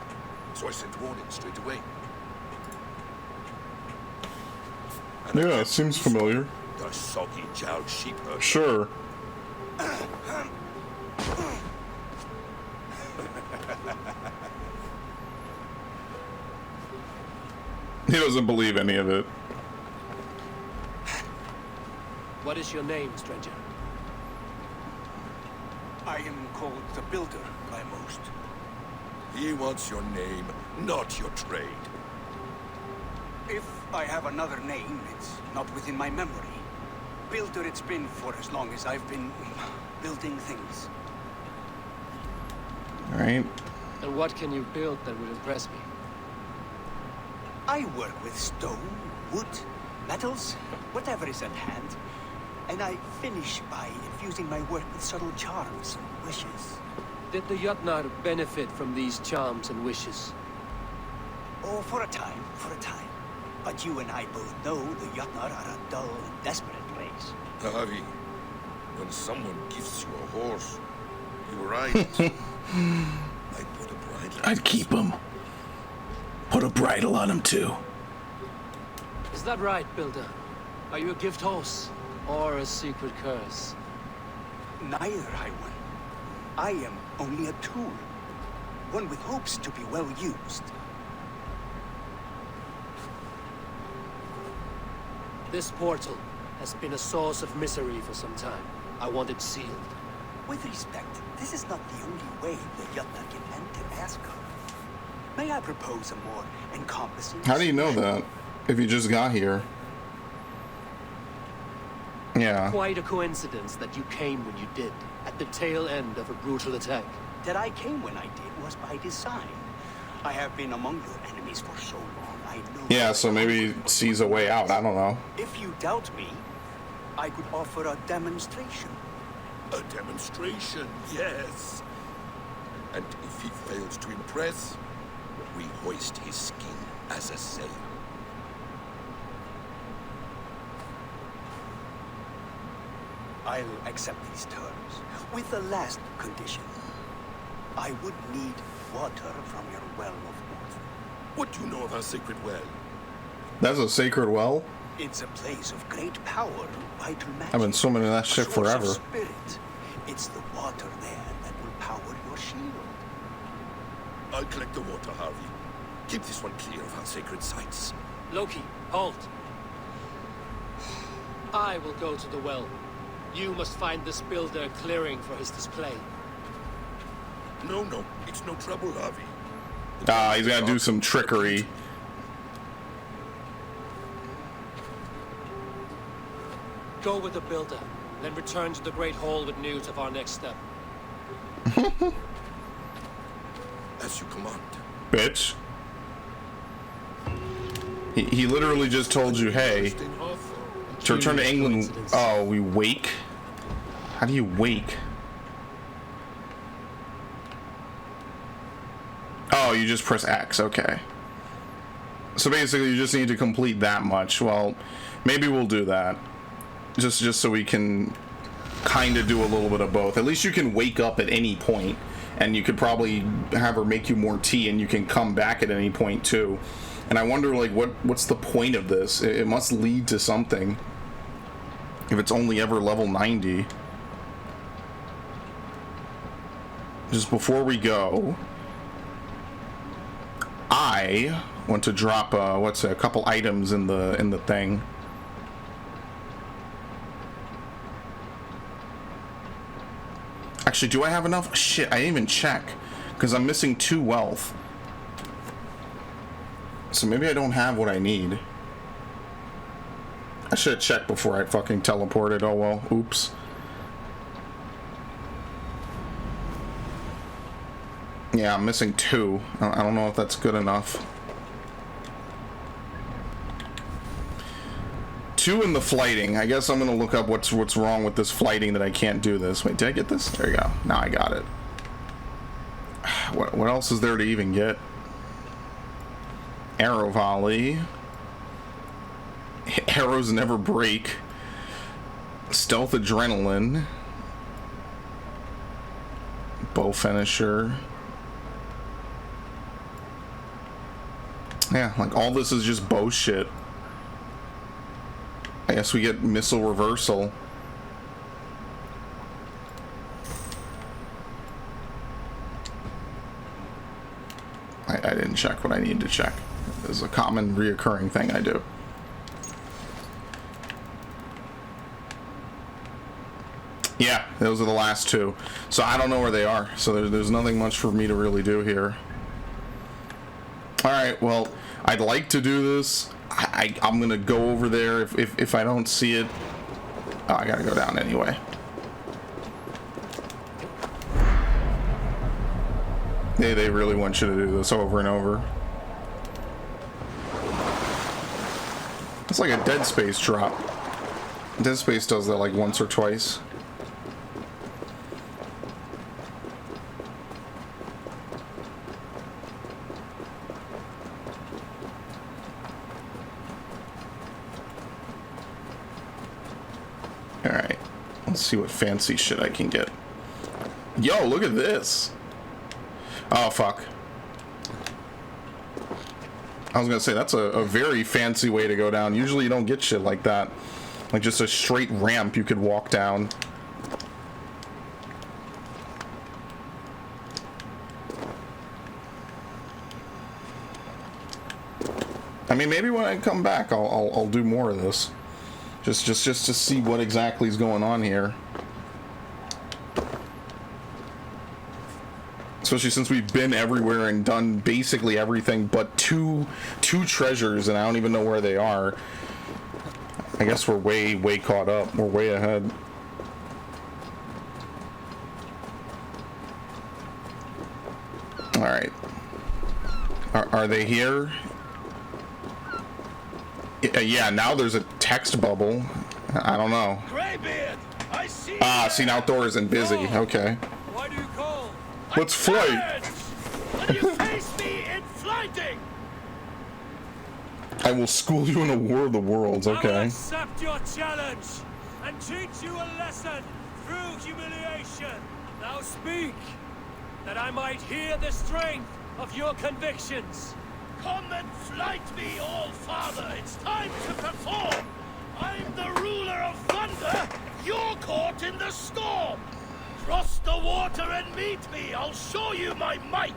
So I sent warning straight away. And yeah, it seems familiar. The soggy jowled sheep herd. Sure. He doesn't believe any of it. What is your name, stranger? I am called the Builder by most. He wants your name, not your trade. If I have another name, it's not within my memory. Builder it's been for as long as I've been building things. Alright. And what can you build that will impress me? I work with stone, wood, metals, whatever is at hand. And I finish by infusing my work with subtle charms and wishes. Did the Jotnar benefit from these charms and wishes? Oh, for a time. But you and I both know the Jotnar are a dull and desperate place. Harry, when someone gives you a horse, you ride it. I put a bridle. I'd keep him. Put a bridle on him, too. Is that right, Builder? Are you a gift horse? Or a secret curse? Neither, High One. I am only a tool. One with hopes to be well used. This portal has been a source of misery for some time. I want it sealed. With respect, this is not the only way the Jotnar can enter Asgard. May I propose a more encompassing... How do you know that? If you just got here. Yeah. Quite a coincidence that you came when you did, at the tail end of a brutal attack. That I came when I did was by design. I have been among your enemies for so long, I know... Yeah, so maybe he sees a way out, I don't know. If you doubt me, I could offer a demonstration. A demonstration, yes. And if he fails to impress, we hoist his skin as a sail. I'll accept these terms, with the last condition. I would need water from your well of water. What do you know of our sacred well? That's a sacred well? It's a place of great power, vital magic. I've been swimming in that shit a source forever. Of spirit. It's the water there that will power your shield. I'll collect the water, Harvey. Keep this one clear of our sacred sites. Loki, halt. I will go to the well. You must find this builder clearing for his display. No, it's no trouble, Harvey. He's gotta do some trickery. Go with the builder, then return to the Great Hall with news of our next step. As you command. Bitch. He literally just told you, hey, to return to England. Oh, we wake? How do you wake? Oh, you just press X, okay. So basically you just need to complete that much. Well, maybe we'll do that. Just so we can kind of do a little bit of both. At least you can wake up at any point, and you could probably have her make you more tea, and you can come back at any point too. And I wonder, like, what's the point of this? It must lead to something. If it's only ever level 90. Just before we go, I want to drop a couple items in the thing. Actually, do I have enough? Shit, I didn't even check because I'm missing 2 wealth. So maybe I don't have what I need. I should have checked before I fucking teleported. Oh well, oops. Yeah, I'm missing 2. I don't know if that's good enough. 2 in the flighting. I guess I'm gonna look up what's wrong with this flighting that I can't do this. Wait, did I get this? There you go. Now I got it. What else is there to even get? Arrow volley. Arrows never break. Stealth adrenaline. Bow finisher. Yeah, like all this is just bow shit. I guess we get missile reversal. I didn't check what I needed to check. This is a common reoccurring thing I do. Yeah, those are the last 2. So I don't know where they are. So there's nothing much for me to really do here. Alright, well, I'd like to do this. I'm gonna go over there if I don't see it. Oh, I gotta go down anyway. They really want you to do this over and over. It's like a Dead Space drop. Dead Space does that like once or twice. Alright, let's see what fancy shit I can get. Yo, look at this. Oh, fuck. I was gonna say, that's a very fancy way to go down. Usually you don't get shit like that. Like just a straight ramp you could walk down. I mean, maybe when I come back, I'll do more of this. Just to see what exactly is going on here. As Especially since we've been everywhere and done basically everything but two treasures, and I don't even know where they are. I guess we're way caught up. We're way ahead. All right. Are they here? Yeah, now there's a text bubble. I don't know. Greybeard, I see. See, now Thor isn't busy. Okay. Why do you call? Let's flight. Will you face me in flighting? I will school you in a war of the worlds. I will Okay. accept your challenge and teach you a lesson through humiliation. Now speak, that I might hear the strength of your convictions. Come and flight me, All-Father. It's time to perform. I'm the ruler of thunder. You're caught in the storm. Cross the water and meet me. I'll show you my might.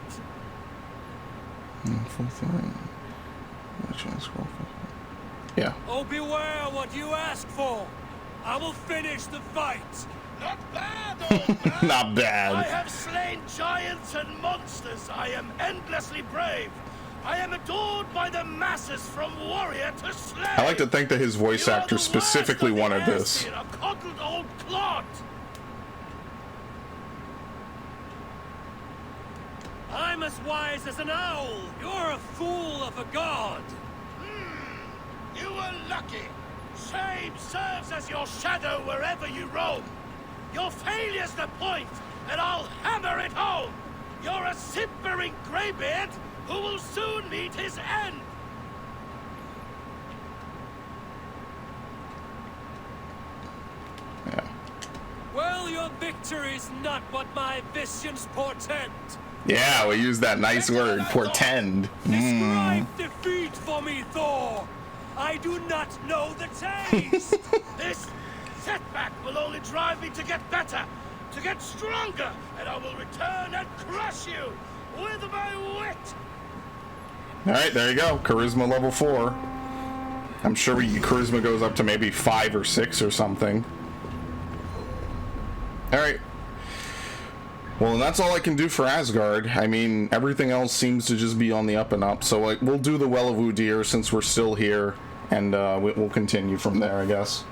Yeah. Oh, beware what you ask for. I will finish the fight. Not bad, old man. Not bad. I have slain giants and monsters. I am endlessly brave. I am adored by the masses from warrior to slave. I like to think that his voice You're actor the specifically worst of the wanted this. Aesir, a coddled old clod. I'm as wise as an owl. You're a fool of a god. You were lucky. Shame serves as your shadow wherever you roam. Your failure's the point, and I'll hammer it home. You're a simpering greybeard who will soon meet his end. Yeah. Well, your victory's not what my visions portend. Yeah, we use that nice word, portend. Describe defeat for me, Thor. I do not know the taste. This setback will only drive me to get better, to get stronger, and I will return and crush you with my wit. All right, there you go. Charisma level 4. I'm sure charisma goes up to maybe 5 or 6 or something. All right. Well, and that's all I can do for Asgard. I mean, everything else seems to just be on the up and up. So we'll do the Well of Udir since we're still here, and we'll continue from there, I guess.